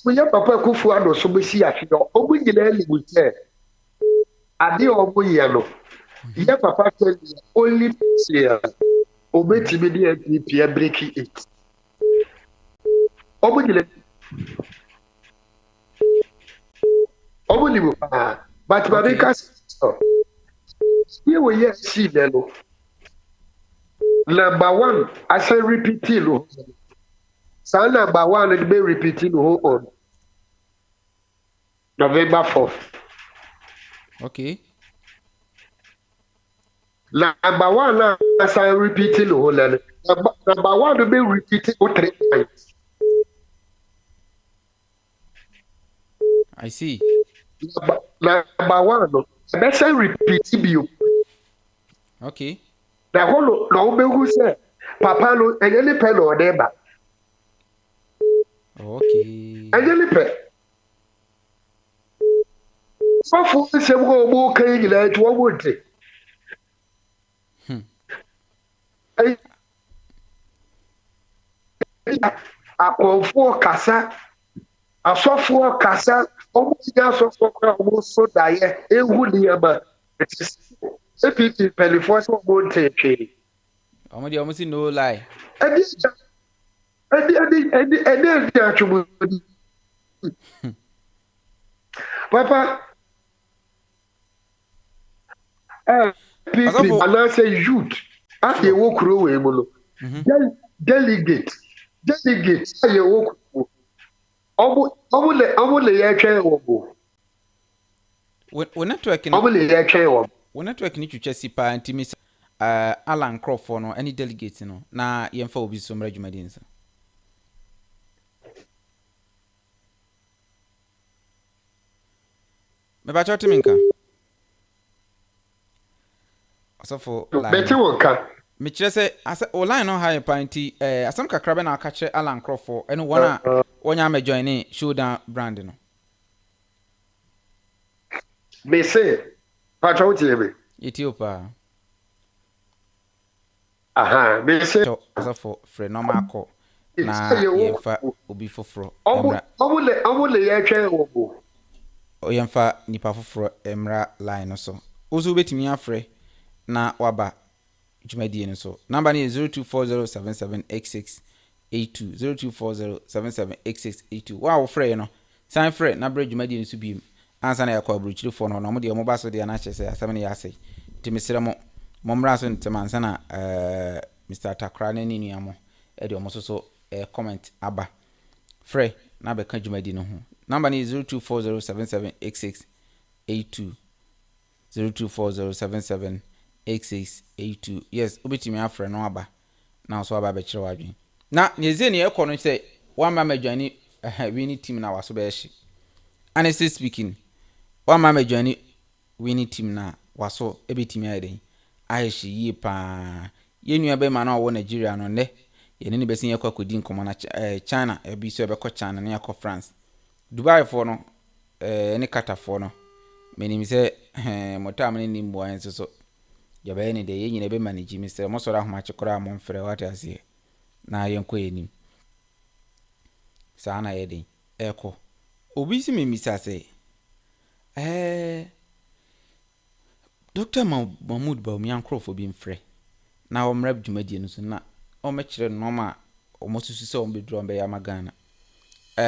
we papa kufu ado so be si afi no omu nyina limu che ade omu ye no ye papa tell me only say obetimi dey NPP break it omu nyina omu limu but because here we hear see there no number 1 I say repeat it no so number 1 it be repeating on November 4th. Okay. Number 1 now as I repeating the whole letter. Number 1 to be repeating 3 times. I see. Number 1 no. Best repeat you. Okay. The whole no be who say papa no any pen or deba. Okay. Any pen. So for the same go can you let what would it? Akọ̀fọ́ kasa asọ́fọ́ kasa ọmọ ìyá asọ́fọ́ kọ́ ọmọ sódà yẹ ewu nìyẹn APC pẹ̀lúfọ́ sí ọmọ ntẹ̀ẹ̀tẹ̀. ọmọ sí no lie. ẹni àtúmọ̀ ní. Papa APC anase youth a yẹ wọ kúrò wẹ̀ mu no delegate a yẹ wọ kúrò ọmọ lè yẹ twẹ́ wọ̀ bò. Wo network ọmọ lè yẹ twẹ́ wọ̀. Wo network ni twitwa si pa ntimi Alan Crawford no any delegate no na yemfa obi so mra dwumadin sa. Me ba chote minka. Asofo line. Beti wonka. Me kire se asa o line no high panti asam kakra be na aka kire Alan Crawford eno wona wonya me join ni Showdown brand no. Me say Patriotism. Ethiopia. Aha, me say asofo free normal call na yemfa obi foforo. Omo le ye twa wo bo. Oyemfa nipa foforo emra line no so. Ozo betimi afre na waba dwumadie no so. Number ni 0240778682 0240778682. Wa wo frɛ no. San frɛ na bra dwumadie no so biem. Ansa na yakɔ abruchiri fo no mo de mo ba so de na kyese asɛm ne yase. Timisire mo momra so ntema ansa na Mr. Takra na ni nuamo e de mo so comment aba. Frɛ na be ka dwumadie no ho. Number ni 0240778682 0240778682. Yes, obetimi afrɛ no aba. Na so aba be kyerɛ wadwen. Na nyeze ne ekɔ no sɛ one man madwane winning team na waso be hye. Honestly speaking, one man madwane winning team na waso ebetimi ayeden. Ahye yi pa. Yenua be ma na wo Nigeria no ne. Yene ne besin yakɔ akodi nkomo na China ebi so be kɔ China na yakɔ France. Dubai for no any Qatar for no menim say motam ne nimbo an so yabe ne de yenyine be manage Mr. Mosora homa chekora mo mfre wata ase na yenko yenim sa na yeden eko obi si memisa say Dr. Mahmoud Bawumia for being free. Now I'm rep Jumadian, so not or much normal almost to see be drawn by Yamagana.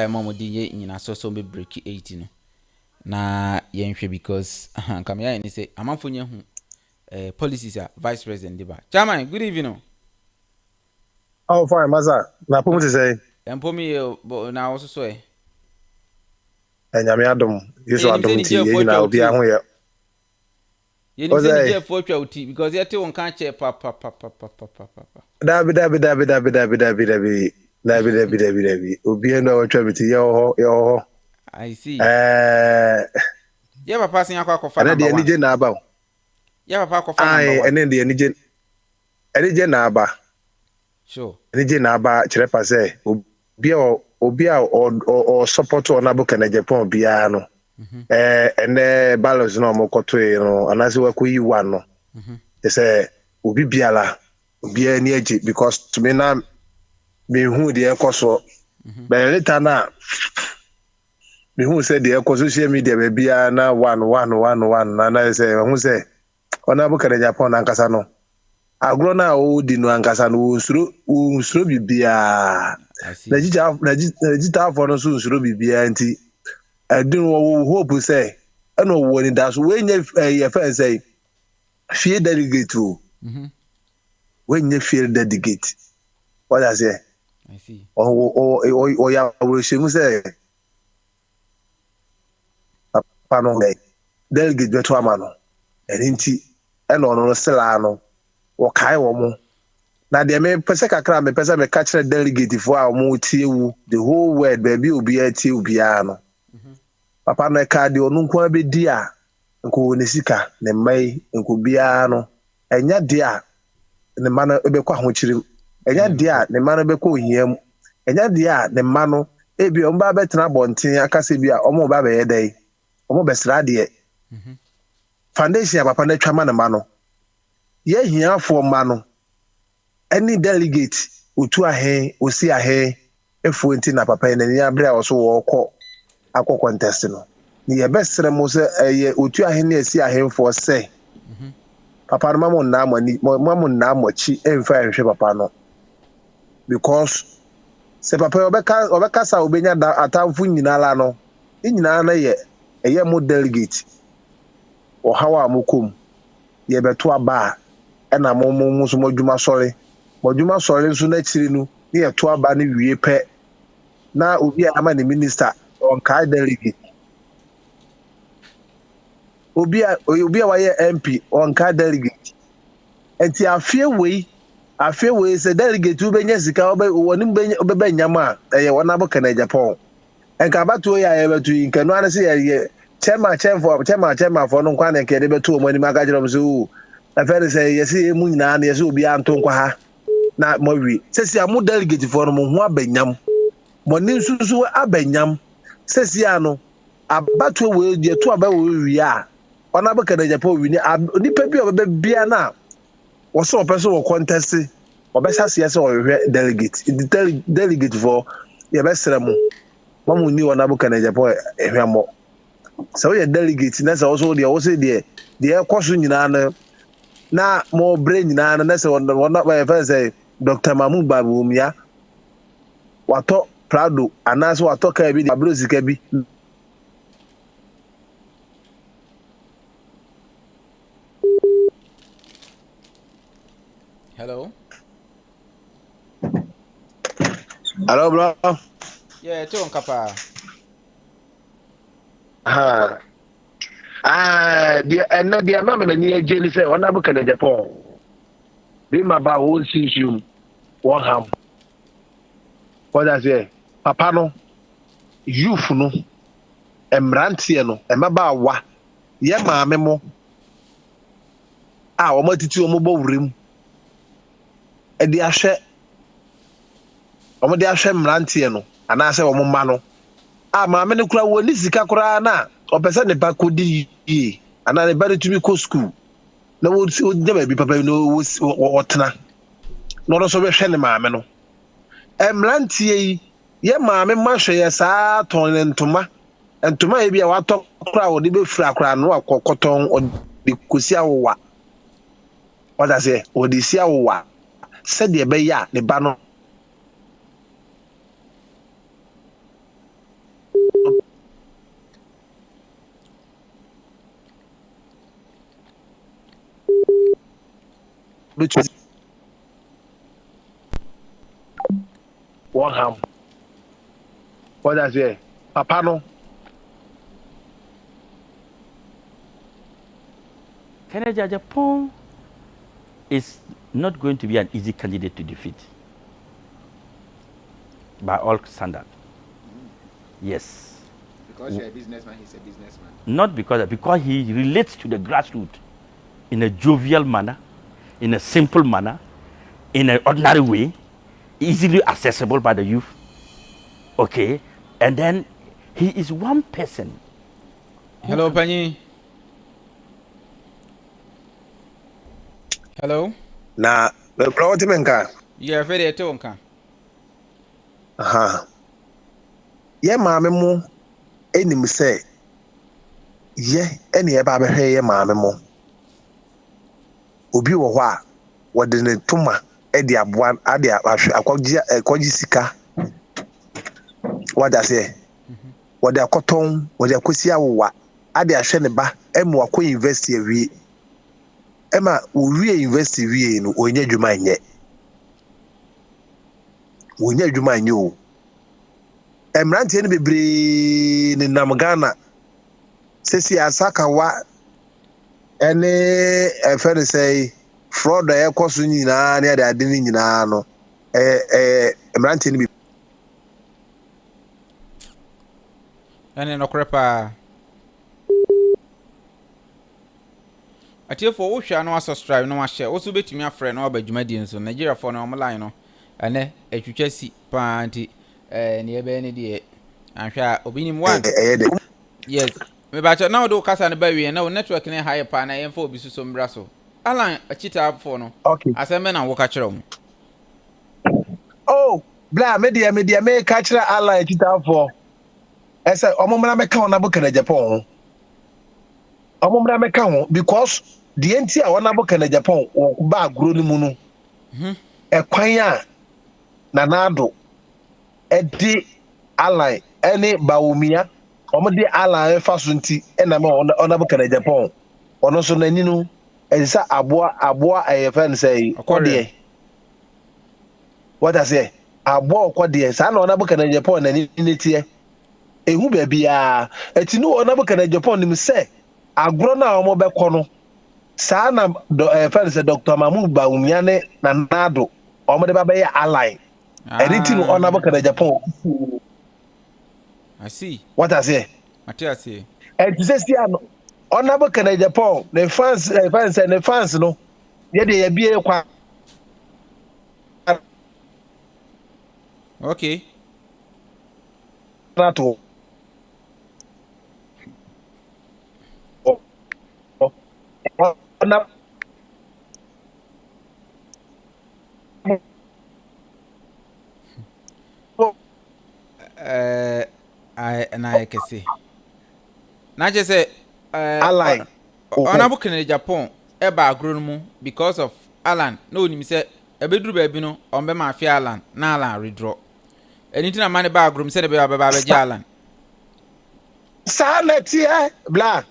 Mama D in a so be break 18. Na yenhwe because come here and say amanfonya hu policies are vice president deba. Chairman, good evening. Oh fine, Maza. Na pomo te say. Empomi na also so e. Enyame adom. Yesu adom ti ye na obi aho ye. Ye ni say je for twa uti because ye te won kan che pa. Dabi. Obi na o twa biti ye ho. I see. Yeah, papa sin akwa na de nije na aba. Yeah, papa akwa number 1. Ai, ene de nije na aba. Sure. Nije na aba kire pa say obi a o support on abuka na Japan bia no. Ene balance no mo koto e no anase wa koyi wa no. Say obi biala obi ani agi because to me na me hu de ekoso. But later na me who said the social media be na 1 na say who say ona bu kare Japan ankasa no agro na o di no ankasa no usuro bibia na jita for no so usuro bibia nti adin wo hope say eno wo ni da so we nya ye fa say fear delegate o we nya fear delegate what I say I see o ya wo shemu say pano delegate beto amano enti eno no sela no wo kai wo mo na de me pese kakra me pese me ka kire delegate fo a mo tiewu the whole world baby obi a tie obi a no papa no ka de onu nko abedi a nko ne sika ne mai nko bia no enya de a ne ma no ebekwa ho kirim enya de a ne ma no bekwa ohiam enya de a ne ma no ebi o mba betena bonten akase bi a o mo ba be yedai omo besra de foundation papa na twa ma no ye hia fo ma no any delegate otu ahe osi ahe efu enti na papa na ni abra o so wo akọ contest no ni ye besra mo se ye otu ahe na esi ahe fo se papa no mamo na amani mamo na amochi emfa ehwe papa no because se papa obeka sa obenya atamfu nyina la no nyina na ye eye mo delegate o hawa amukum ye beto aba e na mo so modwuma sori nso na chiri nu ni ye to aba ni wie pe na obi ama ni minister on kai delegate obi a wa ye MP on kai delegate enti afie wei se delegate u benya sika woni be nyama eye wona bo kana Japan enka bato ya ye beto nkanu ane se ye chairman for no kwa na nke de beto mo ni maka jiro so na fere se ye se mu nyina na ye se obi anto nkwa ha na mo wi se se amu delegate for no mo ho abanyam mo ni nsusu abanyam se se ano abato we de to aba we wi a ona bo kana Japan wi ni nipa bi obe bia na wo so person wo contest obe sase ye se wo hwe delegate for ye be sere mu mamu ni ona bo kana Japan ehwe mo so ye delegate na so also there also there koso nyina na mo brain nyina na se wona by first say Dr. Mahmoud Bawumia wato Prado anaso wato ka bi abrozika bi Hello bro yeah to on kapa dia mama na ni ejeli say ona bu kana Japan bi ma ba wo sisium wo ham what I say papa no youth no emrantie no emaba wa ye maame mo o matiti o mo bo wurem e di ahwe o mo di ahwe emrantie no ana se o mo ma no maame ne kura wo ni sika kura na o pese ne ba kodi yi ana ne ba tumi ko school na wo de bi papa no wo tena no so be hwe ne maame no emrantie yi ye maame ma hwe ye saa ton ntoma e bi a wato kura wo de be fura kura no akokoton the kusia wa. What I say, or the sia wa. Said the beya, the banner. Which is one ham. What I say, Papa no. Kennedy Agyapong is not going to be an easy candidate to defeat by all standards. Yes. Because you're a businessman, he's a businessman. Not because he relates to the grassroots in a jovial manner, in a simple manner, in an ordinary way, easily accessible by the youth. Okay, and then he is one person. Hello, Pani. Hello. Na what you mean? Yeah, very tonka. Aha. Ye maame mo enim say ye ene e ba behwe ye maame mo. Obi wo ho a wode ne toma e de aboa ade akwaji sika. What I say? Wode akoton, wode akosi awowa ade ahwe ne ba emu akọ university awie. Emma we university wie no onye adwuma nye. Onye adwuma nye o. Emrante ne bebre ne nam Ghana. Sesi asaka wa ene efere say fraud e koso nyina ne ade ni nyina no. Emrante ne ene no krepa. Atie for wo hwa no subscribe no ma share. Wo so betumi afre no abadwumadi nso Nigeria for no online no. Ene etwetwa si panti ne ebe ne de ahwa obinim one. Yes. Me ba cha na do kasa ne ba wie na wo network ne high pa na yemfa obi so mbra so. Alan achita for no. Okay. Aseme na wo ka kire mo. Oh, bla media me ka kire Alan achita for. Ese omomra me ka ona bo kana Japan. Omomra me ka ho because the enti a ona bo kana Japan ba agro ni mu no. Ekwan a nanado edi Alan ene Bawumia omode Alan fa so nti ena me ona bo kana Japan. Ono so nani no ezisa aboa ayefa ne say okode. What I say? Aboa okode sa na ona bo kana Japan nani netie. Ehu ba bia eti no ona bo kana Japan nim say agro na omo be kono sa na fan say Dr. Mahmoud Bawumia ne nanado omo de ba be Alan. Anything on about Japan. I see. What I say? I see. And to say, on about Japan, the fans, no. Yeah, they be a okay. Nato. I can see. Now just say, Alan. On book in Japan, eba grown mu because of Alan. No, him say, a bedroom baby no, on be my fear Alan, na Alan redraw. Anything a money bag room said about Alan. Sanity, blah.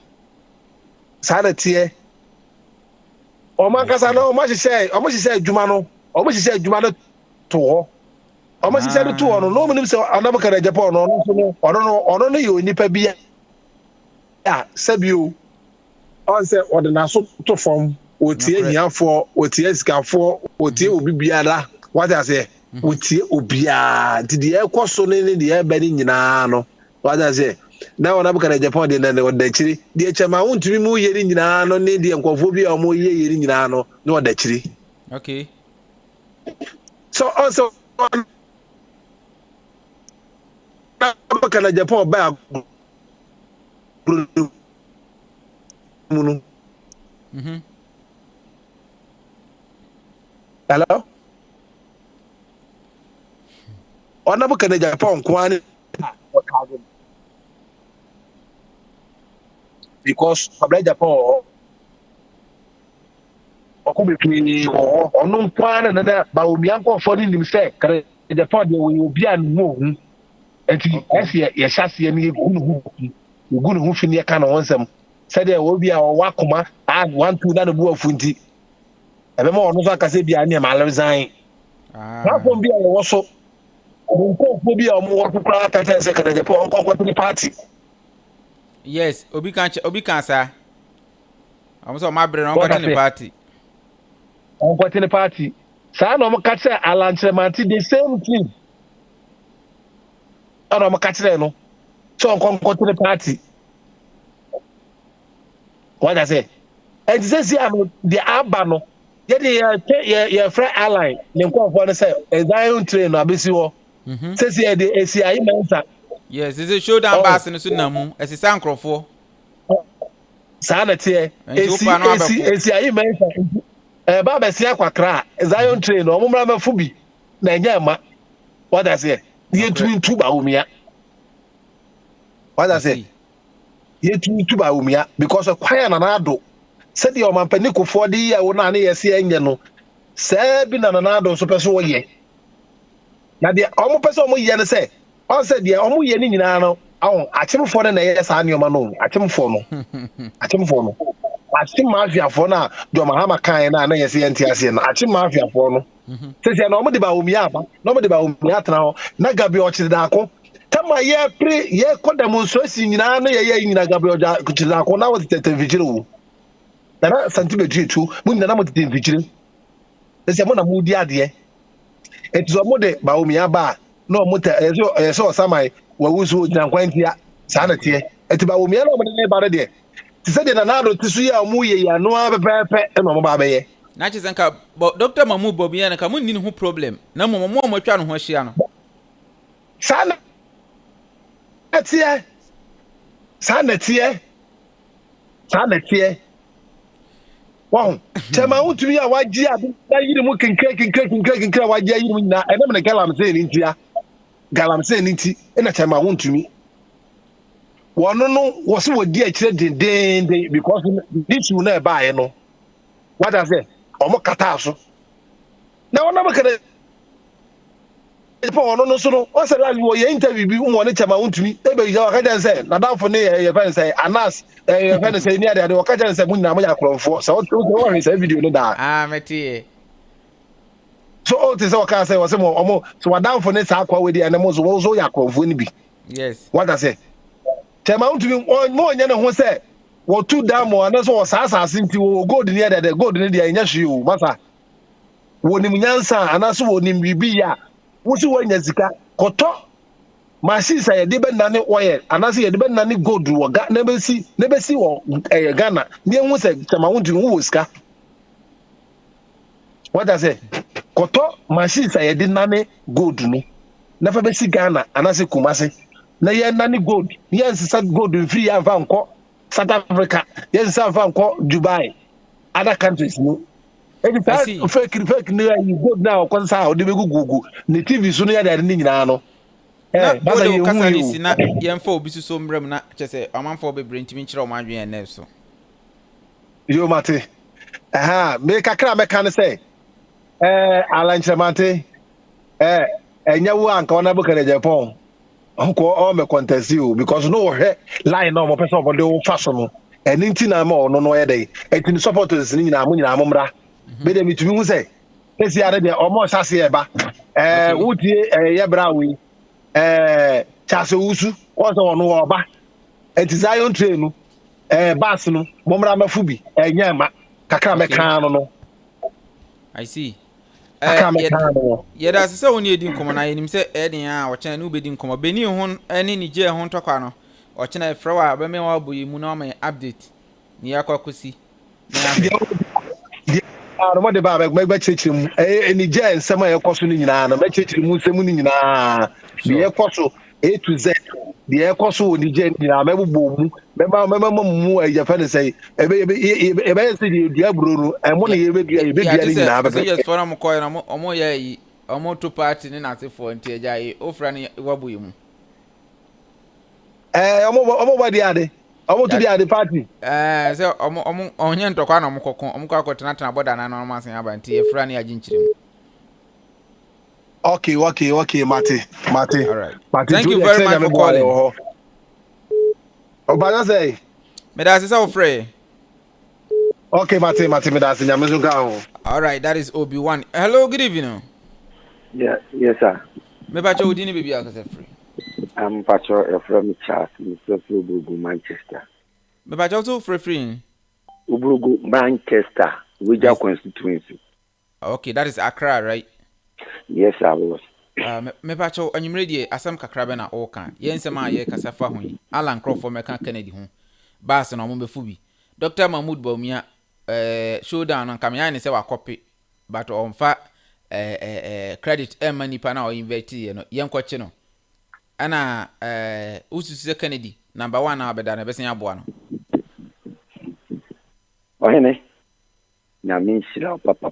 Sanity. Omakasa no, much say, Jumano, almost say Jumano to. Almost said to on no man so another can Japan or no you nipa bia. Yeah, Sabu on say or the naso to form otie here for otie ska for otie obi biara. What I say? Otie obia did the ekwo so ne the air bedi nyina no. What I say? Now on abuka Japan de na the chiri. The chama wontumi mu yeri nyina no ne the nkofo bia o mo yeri nyina no no the chiri. Okay. So also Kana Japan ba munu. Hello? Ona bu Kana Japan kwani because Japan ɔkɔ bebree wɔ hɔ ɔno nkwa na dada Bawumia nkɔfoɔ no nim sɛ kare Japan deɛ wɔyɛ obi a ne mu ohu nti ɛsɛ yɛhyɛ aseɛ no yɛgu ne ho fi ne yɛka ne ho nsɛm sɛdeɛ obi a ɔwɔ akoma a 1 2 na ne bu afu nti ɛbɛma ɔno nso akasɛ bia ne ma resign platform bi a wɔwɔ so nkɔfoɔ bi a ɔmo wɔ kokora aka kyerɛ sɛ kare Japan ɔnkɔkɔtene party yes obi kan sa ɔmo sɛ ɔmo abrɛ no ɔnkɔtene party ɔnkɔtene party saa na ɔmo ka kyerɛ alankyerɛmante the same thing ana ɔmo ka kyerɛ no sɛ ɔnkɔtene party wɔda sɛ ɛnti sɛ si ano deɛ aba no yɛde yɛfrɛ align ne nkɔfoɔ no sɛ ɛdan train no abɛsi hɔ sɛ si yɛde esi ayi mɛnsa yes is a showdown bass no so na mu ɛsesa nkrɔfoɔ saa na teɛ esi ayi mɛnsa ba bɛsi akwakra Zion train no ɔmo mmra mɛfo bi na ɛnyɛ ma wɔda sɛ yɛtu Bawumia wɔda sɛ yɛtu Bawumia because kwaya na nado sɛdeɛ ɔmampani kofoɔ de yɛ wo na ne yɛse ɛnyɛ no saa bi na nado nso pɛ so wɔyɛ na deɛ ɔmo pɛ sɛ ɔmo yɛ no sɛ ɔsɛ deɛ ɔmo yɛ ne nyinaa no akyemfoɔ no na ɛyɛ saa nneɛma no akyemfoɔ no akyem mafiafoɔ no a deɛ ɔmahama kae no a na yɛse yɛnte aseɛ no akyem mafiafoɔ no sɛsia na ɔmo de Bawumia aba na ɔmo de Bawumia atena hɔ na Gabriel ɔkyere daako tama yɛkɔ demonstration nyinaa na yɛyɛ nyina Gabriel ɔkyere daako na wɔte tɛtɛmfikyire wo na santi betri tu mu nyina na mo tete mfikyire sɛsia mo na mo di adeɛ eti so mo de Bawumia ba na ɔmo tɛ ɛsɛ ɔsamai wawusu gyina nkwantia saa na teɛ eti Bawumia na ɔmo de ba de ti sɛ de na nado ti so yɛ ɔmo yɛ yɛ no abɛpɛpɛ na ɔmo ba bɛyɛ na kyesɛ nka Dr. Mamu Bawumia na ka mo nni ne ho problem na mo atwa no ho ahyia no saa na teɛ wow tema utumi a wagye a da yiri mu kinkra wagye yiri mu nyina ɛnam na galamsey ni nti ɛna tema utumi wɔno no wɔse wɔdi akyire dendenden because this will na buy no what I say ɔmo kata so na wɔna makare no so no wɔsɛ la wɔ interview bi wɔne tema utumi ebe ya waka jan sɛ na danfo ne yɛ fan sɛ anas yɛ fan sɛ ni ade waka jan sɛ mu nyina mo ya krɔmfo sɛ wɔn sɛ video no da meti so o te sɛ waka sɛ wɔsɛ mo ɔmo so wadanfo ne saa kwa wedi ane mo so ya krɔmfo ni bi yes what I say tema utumi mo nya ne ho sɛ wɔ tu da mo ana so wɔ saa asase nti wɔ gold ne ade gold ne dia nya hwe o masa wɔ nim nyansa ana so wɔ nim bibi ya wusi wanya zika koto machine say de be nane oil anase ye de be nane gold wo ga na be si wo Ghana ne hu say chama wunti wo sika what I say koto machine say de nane gold no na fa be si Ghana anase Kumasi na ye nane gold ye nsisa gold free ya fa nko South Africa ye nsisa fa nko Dubai other countries no fake ne you go now konsa o de gugu ne TV so no ya de ni nyina no ba sa ye hu na yemfa obi so mbrem na kyese amanfo bebre ntimi nkyere o madwen ne so yo mate me kakra me kan say alanchemante enya wo anka ona bukere Japan onko o me contest you because no he line no mo person obo de wo fashion no eni ntina ma ono no ye dey etini supporters ni nyina mo mra be dem itumi hu say esi are de omo sase eba wutie ye brawi chase wusu oso ono oba eti Zion train no bus no momra mafu bi enya ma kakra me kan no I see yeda se woni edi nkomo na yenim se eden a o chena ne ubedi nkomo beni ho ene ni je ho ntokwa no o chena efrewa ba me wa boyi mu na o ma update ni yakwakosi no mo de ba ba chechiri mu eni je nsem a yekoso ni nyina no ba chechiri mu nsem ni nyina bi yekoso A to Z bi yekoso ni je nyina ma bubo mu me mu ajafa ne sei ebe se di aburo no emo na yebe dua ni nyina ba yes for am ko na omo ya yi omo to party ni na se for nti eja yi ofra ni waboyi mu omo ba di ade Omo to the party. So onye ntokwa na omukoko omukwa ko tena boda na normal sen abanti e fra ne aginchire. Okay, Mate. All right. Mate, Thank you very much for calling. Obana say. Me da say so free. Okay, Mate, me da say nyame so ga. All right, that is Obi1. Hello, good evening. Yeah, yes sir. Me ba cho udini baby akase free. I'm Patriotism from Charles, Mr. Ubrugu, Manchester. Me ba cho so free. Ubrugu, Manchester, Wija constituency. Okay, that is Accra, right? Yes, I was. Me ba cho anyumre die asam kakra be na o kan. Ye nsem a ye kasa fa ho yi. Alan Crawford me kan Kennedy ho. Baas na mo be fubi. Dr. Mahmoud Bawumia Showdown and Kamya ni se wa copy but on fa credit money pa na o invest ye no yen kwache no ana ususu Kennedy number 1 na obeda na besen aboa no Ohene na min sira papa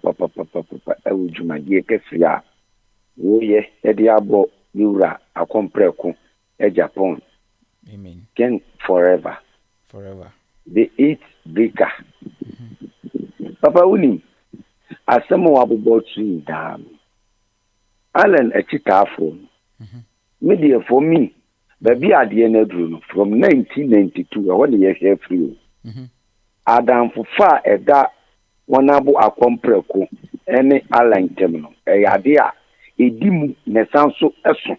ewujuma ye kefia wo ye e de abo yura akompreku Agyapong. Amen. Ken forever. The eighth breaker. Papa Uni, asemo wabubo tree dam. Alan a chitafo. Media for me, baby at the end from 1992, I want to hear free. Adam for far at that one abu a compreko, any Alan terminal, a idea, a dimu, nesanso esso.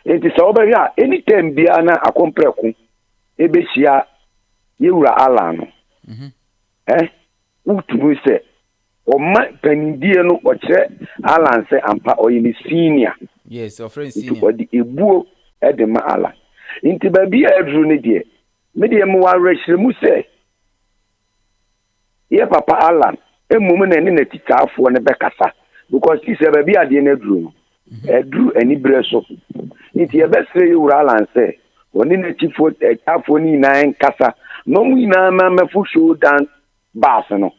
It is over here, anytime Biana a compreko, Ebeshia. Yura Alano. Utu say, or my penidie no or Alan say ampa or in senior. Yes, or friend senior. Or the Ebu Edema Alan. Into baby Edrunidie. Medium wa reshemu say. Ye Papa Alan, a woman and in a tita for an bekasa. Because he said baby at the end of room. Drew any bresso. Into your best say you Alan say. When in a chief for a taphony 9 casa. No, we na mama for Showdown Bassano.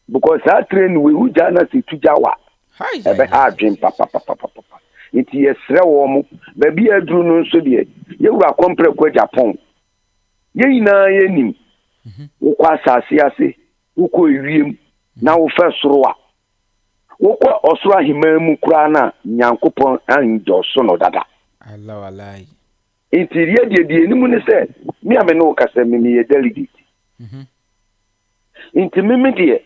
Because I train we would jana si to Jawa. Ebe hard dream papa. It is warm, baby a drew no so dear. You are compre Agyapong. Ye na ye nim. Ukwa sasiase, uko irium, now first roa. Ukwa osra himemu krana, nyankopon and Josono dada. Allah alai. Interior the enemy said, me am no me a delegate. Intimimity.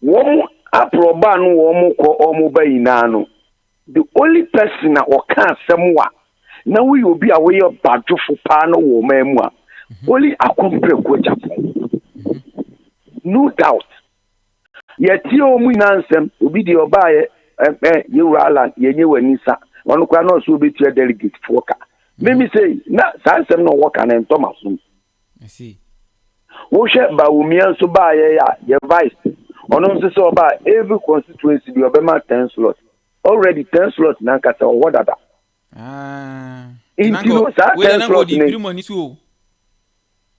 One aproban woman call Omobainano. The only person or can somewhat. Now we will be away of battle for Pano or Memoir. Only a compre no doubt. Yet you answer will be the buyer, you Alan, you and Nisa. One can also be to a delegate for car. Maybe say, na Sansem no work and Thomas. I see. Worship Bawumia so by your vice. On also by every constituency, you have 10 slots. Already 10 slots, Nankata or what other. Into that slots.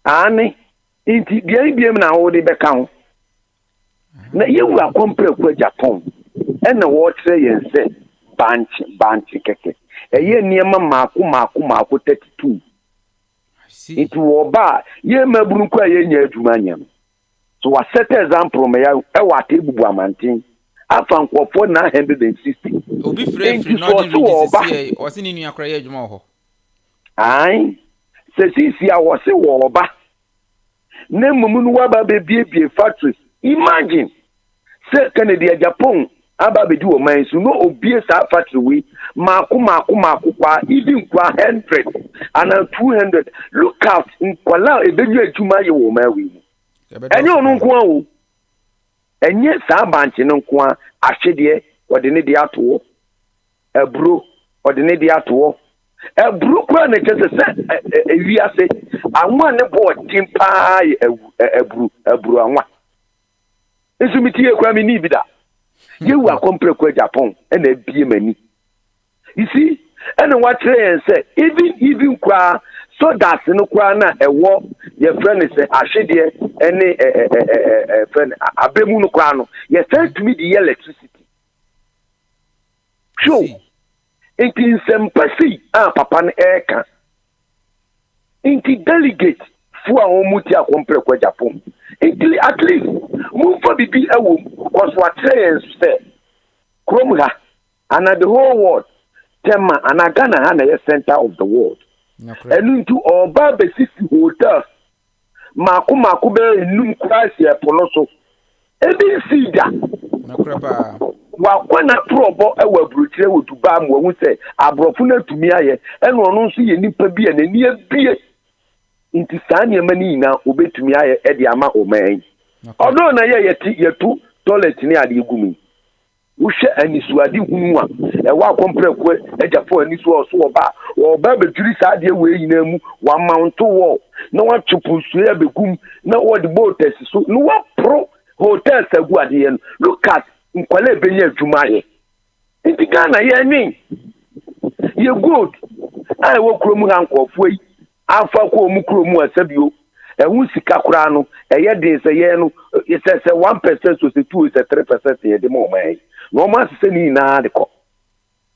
Annie, into the IBM now, the back. Now you are compared with Agyapong. And the word say and say, Banch, keke. A year near Maku 32. It will buy ye Mabunka ye Jumanium. So a set example may I what table Buamantin. I found for 960. Obi free not was in your cray more. Aye, says I was a warba. Nemumun Waba baby factories. Imagine, say Kennedy Agyapong. Aba do mine so no obvious factory we maku kwa even kwa 100 and 200 look out in kwala ebeju adwuma ye wo ma we enye onu nko o enye sa banche no nko a ahwede ode ne de ato ebro ode ne de ato ebro kwa na kese ewiase anwa ne bo timpa ebro anwa esumiti e kwa mi ni bida. You are compre Agyapong and a BMNI. You see, and what they say, even qua so that's no quana a war, your friend is a Ashidi, any friend, a Bemuno Crano. You send to me the electricity. Sure, it is some passy, Papa Eka. Inti delegate fu a omuti akompre kwa Japan. Inti at least move for bibi ewo because what say Kromha and the whole world Tema and Ghana and the center of the world. And into all Barbesi hotel Maku be num kwasi e poloso. Ebi sida. Wakwana probo ewa brutire wo duba mo hu se abrofo na tumi aye eno no nso ye nipa bi na ni abie nti saa ne mani na obetumi aye e de ama oman odo na ye yetu toilet ni ade gumi wohwe anisuade hunu a e wa kompreko Agyapong anisu oso oba bedwiri saa de we yina mu wa mount wall na wa chupu su e begum na wo de botes so no wa pro hotel sagu ade yen look at nkwale benye adwuma ye nti Ghana ye ni ye good ai wo kromu hankofo yi afa ko mu kromu asabio ehu sika kura no eye de se ye no se 1% so se 2 se 3% ye de mo mai no ma se ni na de ko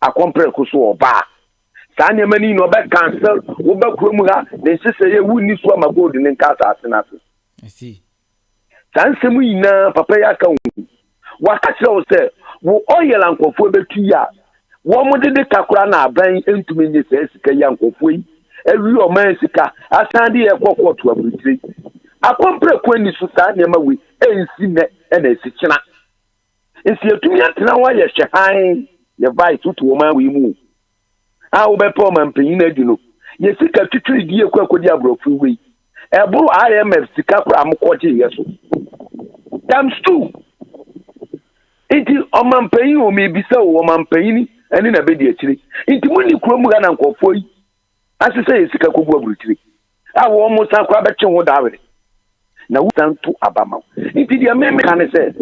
akompre ko so oba sa ne mani no be cancel wo ba kromu ha de se ye wu ni so ma gold ni nka sa asenase I see san se mu ina papa ya ka wakati o se wo oyel ankofo betu ya wo mo de kakura na aban entumi nye se sika ya ankofo yi ewi o man sika asande ye kokoto abutiri akompre kwani su sa ne ma we ensi ne na esikina ensi etumi atena wa ye hyehan ye vai tutu o man we mu a wo be po man panyin adi no ye sika twitwiri die akodi abrofo we eburu IMF sika kura amkoje ye so times 2 Inti omanpanyin o mebisa o omanpanyin ani na bedi akire inti muni kromu ga na nkofo yi asese yesika kogu aburutire a wo mo san kwa beche ho dawere na wusan tu abama inti dia meme kan se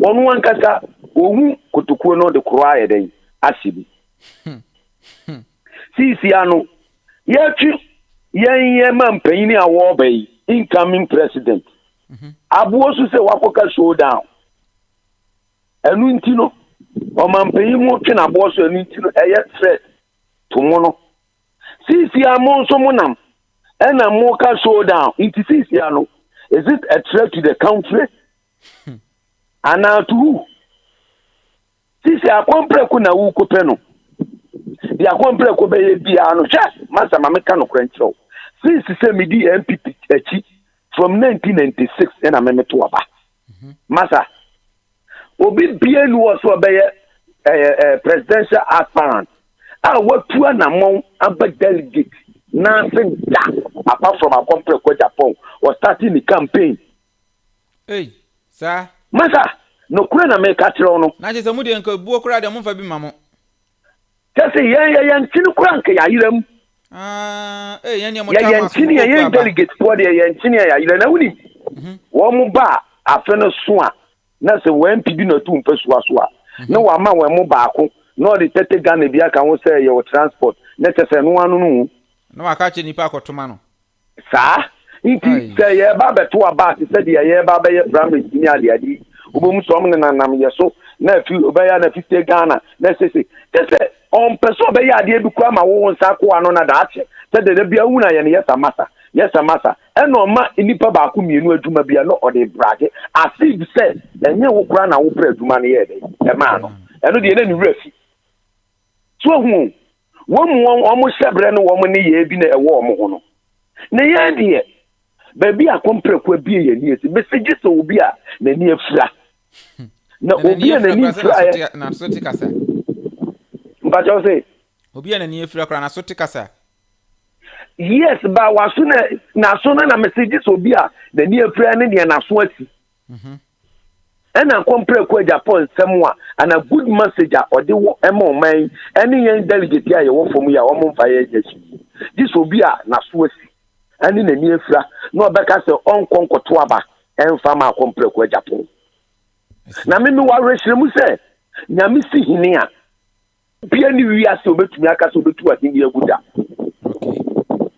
onu ankasa ohu kotokuo no de kro aye den asibi sisi anu yetu yenye mampanyin a wo bai incoming president abuo su se wakoka showdown enu ntino o mampanyin mu twe na bo so enu ntino eye threat to mo no sisi amon so munam ena mo ka showdown inti sisi ano is it a threat to the country and to who sisi akompre ku na wu ko peno di akompre ko be bia no hwe masa mameka no krancho sisi se midi MPP achi from 1996 ena memeto aba masa obi bia nu wo so be presidential aspirant a watu na mon aba delegate na sinda apart from a company ko Japan was starting the campaign hey sir masa no kura na me ka tiro no na je se mu de nka buo kura de mo fa bi mamo kase yan tini kura nka ya yiram yan ya mo ta yan tini yan delegate for the yan tini ya yiram na wuni wo mu ba afeno so a na se wen pibi na tu mpeso aso a na wa ma wen mu ba ko no de tete Ghana bia ka wo say your transport na tese no anu no na wa ka che nipa akotoma no sa inti say ye ba beto aba se de ye ba be ye primary ni ade ubom so na nam ye so na fi obaya na fi Ghana na sese tese on peso be ya ade bi kwa ma wo nsa ko ano na da ache se de bia wu na ye ne yes masa eno ma nipa ba ko mienu adwuma bia no ode brage asib se enye wo kura na wo pra adwuma ne ye de e ma no eno de ne rafi so hu wo mu omo shebre no wo mo ne ye bi na ewo omo ho no ne ye de ba bi akompre kwa bi ye ni esi message so obi a na ni afura na obi na ni afura na so tikasa mba jo se obi na ni afura kra na so tikasa yes ba waso na so na messages obi a na ni afura ne de na so ati ena compare ko Japan semwa and a good message or the emo man any young delegate ya wo from ya wo mfa ya jesu this obi a na so ati ani na ni afura no beka se on konkoto aba emfa ma compare ko Japan na me wa rehiremu se nyame si hini a bia ni wi ase obetumi aka se obetu atindi aguda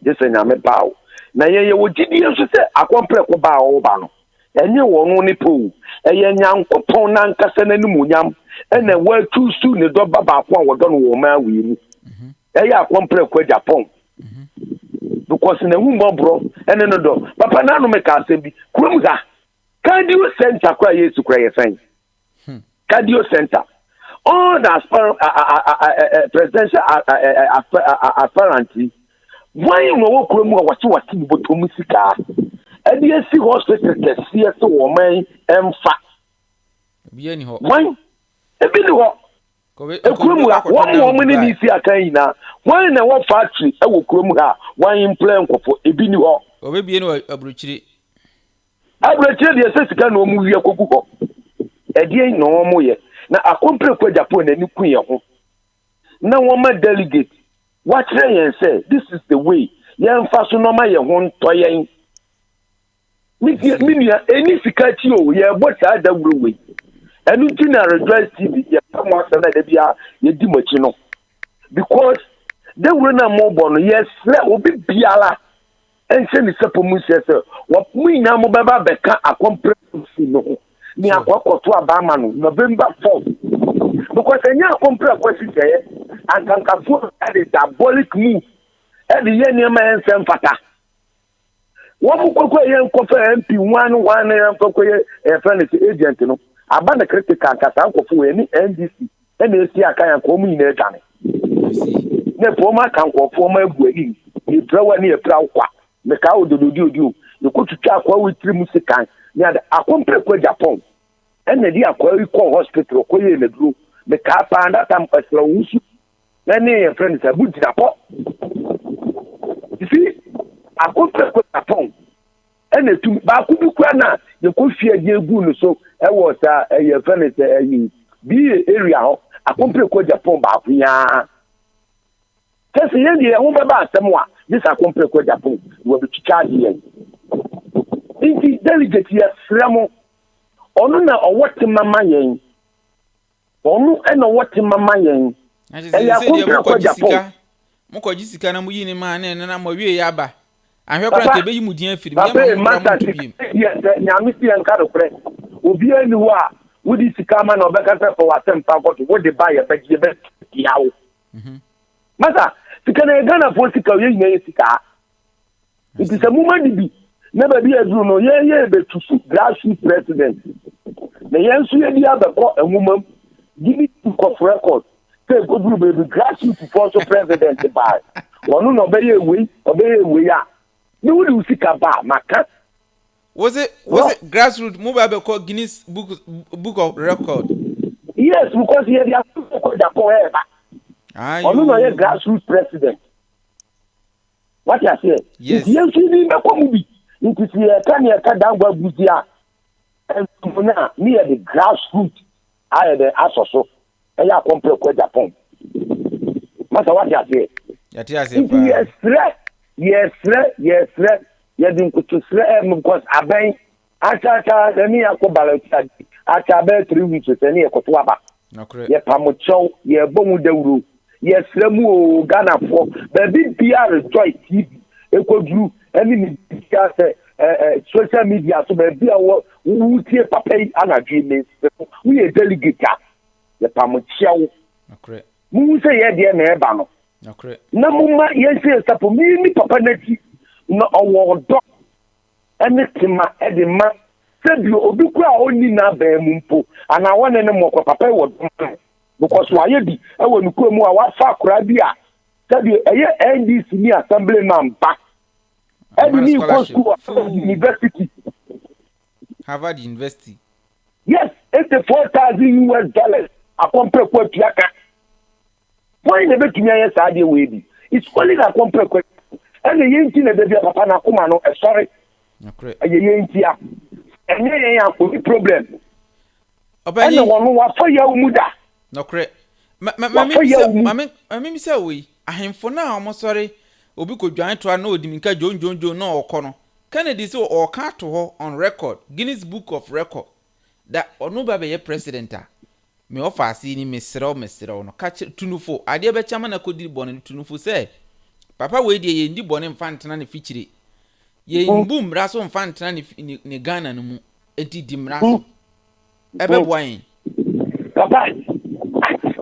yesa nyame bawo na ye wo gidi so se akompre ko bawo ba no enye wo no ne po eye nyankopon na nkasa na nimunyam ena wa tusu ne do baba ko a wodo no wo ma wi mu eye akompre ko Japan because na hu mbobro ene no do papa na no meka asem bi kurom ha cardio center kwa yesu kwa yesan cardio center all the presidential aspirant why no wo kurom a wati botom sika edi esi hospital kesi so wo man emfa bi ni ho why ebi ni ho kurom ha wo mani ni si akan na why na wo factory e wo kurom ha why employ nkofo ebi ni ho obebie ni abruchiri de sika na omu wie kogu ho edi na omu ye na akompre kwa Japan na ni kun ye ho na wo ma delegate what yen say this is the way yen fa so no ma ye ho ntoyen minia eni sika ti o ye bota da wurwe enu ti na rejoice tv ye kamo asana da bia ye di machi no because the wure na mo bo no yes obi biala ense ni sepo mu sese wo mu ina mo baba beka akompresi no ni akwakoto abama no November 4 because enya akompre kwesi teye ankanka fo that is diabolic move e de ye niam ense mfata wo mu kokko ye nkofa MP 1 ye kokko ye friend agent no aba na critical kasa nkofo we ni NDC e na esi aka ya ko mu ina etane ne po ma kan nkofo ma eguari ni trawa ni e pra kwa me ka odododio ni ko tutwa kwa witri musikan ni ada akompre kwa Japan e na di akwa ko hospital ko ye na duro me ka pa anda tam pasla wusu na ni friend sa bu dinapo you see akompre kwa Japan e na tu ba ku bi kwa na ye ko fie di egu no so e wo sa ye friend sa bi area ho akompre kwa Japan ba ku ya kesi ye di ho ba asemwa this akompre kwa Japan wo bi charge ye inti delegate ye fremo onu na owoti mama yen onu ena owoti mama yen e ya akompre kwa Japan mo ko jisika na mo yi ni ma na mo wie ya ba ahwe kora ke be yi mu din afiri me ma mo tubiem yes nyame si en karo pre obi ani wo a wodi sika ma na obeka se for watempa goto wo de ba ye be je be yawo masa sika na GhanaFirst sika ye yin sika it is a moment bi na ba bi azu no ye be to grassroots president na yen su ye dia be ko enwumam give book of record say go do be grassroots for so president ba wonu no be ye we ya ni wudi sika ba maka was it grassroots move be ko Guinness book of record yes because ye dia ko da ko e ba wonu no ye grassroots president what you say yes yen su ni be ko mu bi nti ye kan ye ka dangwa buzia na ni ye the grassroots I the asoso e ya compare ko Japan masa what you say yes ye din kutu sre because aben acha ni akobalo acha be 3 weeks ni ekoto aba ye pamocho ye bomu dawuro ye sre mu o Ghana for baby PR joy TV ekoduru eni ni say social media so baby awo wutie papai anadwe me we ye delegate ye pamocho mu say ye de na eba no na mumma yense sapo mi papa nati na owo do enetima edema sebi obi kwa oni na ba mu mpo ana wona ne mo papa wo do because waye bi e wonu kwa mu a wafa kura bi a sebi eye NDC ni assemblyman ba ebi ni ko school university Harvard University yes $84,000 akompre kwa tiaka why never to me say dey we bi it's only that compare question and the yenti na baby papa na kuma no sorry aye yenti a enye yen ya ko problem obani and wonu wa fa ya umuda no kre mami say we ahemfo na o sorry obi ko dwan to na odimika jonjonjo na okọ no Kennedy say o ka to ho on record Guinness Book of Record that onu ba be president a me offer asi ni mesrew no ka tunufo ade be chama na kodi bone tunufo say papa we die ye ndi bone mfantena ne fichire ye mbu mra so mfantena ne Ghana no mu enti di mra so ebe boan papa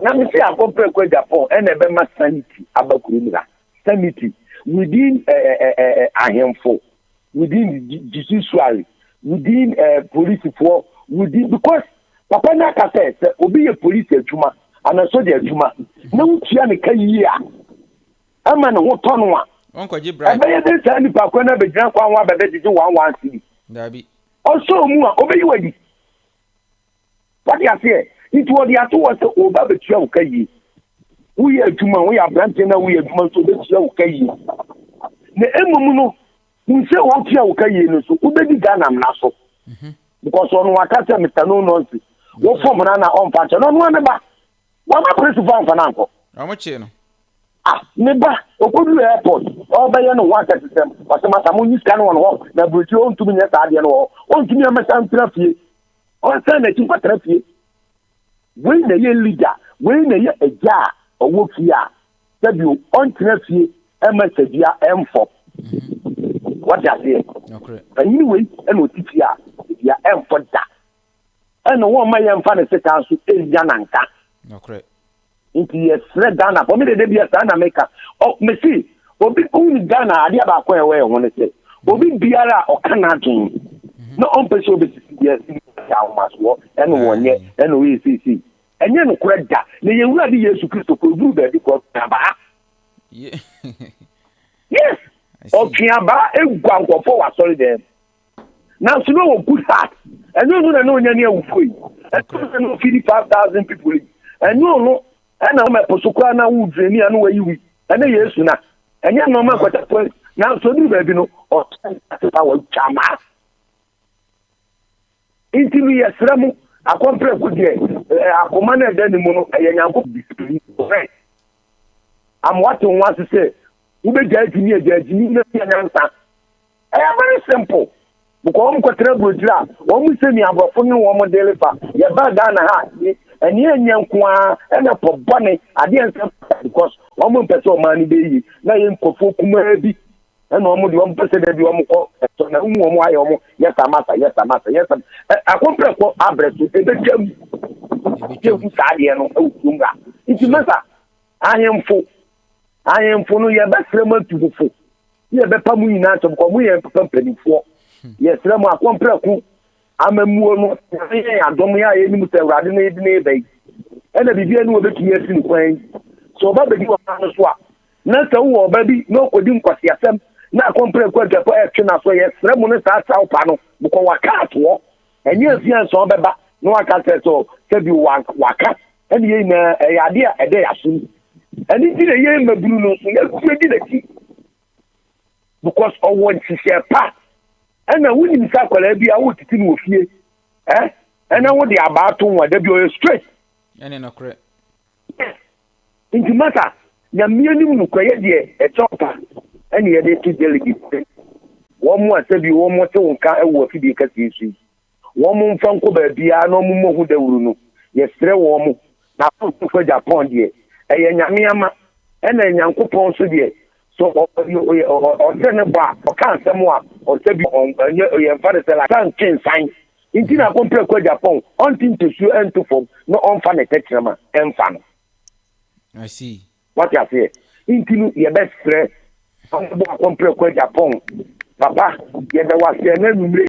na me say akompre kwa Japan e na be ma sanity abakuru mira sanity within ahemfo, within the judiciary, within police for, within, because papa na ka say obi a police adwuma and a soldier adwuma na wutua ne kai yi a ama ne ho tono a onko ji bribe ebe ye dey say ni pa kwa na be gyina kwa wa be dey 110 dabi also mu a obi yi wadi what you say it was the ato was oba be tua kai yi we adwuma we abrante na we adwuma so be tua kai yi na emum no nse wo tua kai yi no so obedi Ghana na so because on wakata Mr. No Nonsense wo form na on patch no no ne ba wa ma principal fa na nko amoche no ne ba okodu airport o be ye no waka system wasema samu ni scan won ho na bruti on tumi nya saade no on tumi amasa ntrafie on say na tin kwatrafie we na ye leader we na ye eja owo fia sabi on trafie emessadia emfo what you say okay anyway and otifia ya emfo da and one my emfa na seka so eja nanka okay inti yes Ghana for me dey be na America oh me see obi kun Ghana ade ba ko ewe ho ne say obi biara o Canada no on person obi yes ya maswo and wonye and we see enye no kura da na ye wura di Yesu Kristo ko du be ko ba yes okay aba egwa nkofo wa sorry dem now so no good heart and no nya ne awufoi and no 55,000 people and no and na me posukwa na wudreni anu wayiwi and Yesu na enya no ma kwata ko now so du ba bi no o ta wa chama intimi yesramu akompre ku de akoma na de ni mu no yanyanko discipline right am what you want to say ube jaji ni na yanyansa very simple because kwatra brojira won se ni abrofo ni won deliver ye ba Ghana ha eni enyankwa ena pobone ade ense because won person man be yi na ye nkofo kuma bi ena won de won person da bi won ko so na won ayo won yes amasa akompre ko abresu ebetwam saade no awunga iti masa ahemfo no ye besrema tufufo ye bepa mu nyina to ko mu ye papa mpanifo ye srema akompre ku amamuo no ye adom ya ye nimu tawrade na yedi na ebai ena bibia ni obetu ye sin kwan so ba bedi wa no so a na sa wo ba bi no kodi nkwasi asem na akompre ku agapo e twe na so ye srema no sa sa upa no buko waka ato enye afia so beba no waka so sebi waka ene ye na ade a ede yaso and it did a year Bruno, so did a key because of one to share part. And I wouldn't circle every hour to think with you, eh? And I want the about to what they be straight. And in a correct. Into matter, the million quiet dear, a chopper, and the other 2 delegates. One more said you one more to car work to be a catchy. One more from Kobe, no more who they will know. Yes, 3 warm. Now, for Japan, dear. Nyamiama ena nyankopon so de so o tene ba o kan semo a o tebi ye mfa de sela kan kinsan inti na kompre ko Japan on tin to su ento form no on fa ne tetrema emfa no I see what you say inti no ye best frɛ on bo kompre ko Japan papa ye da wa se na numre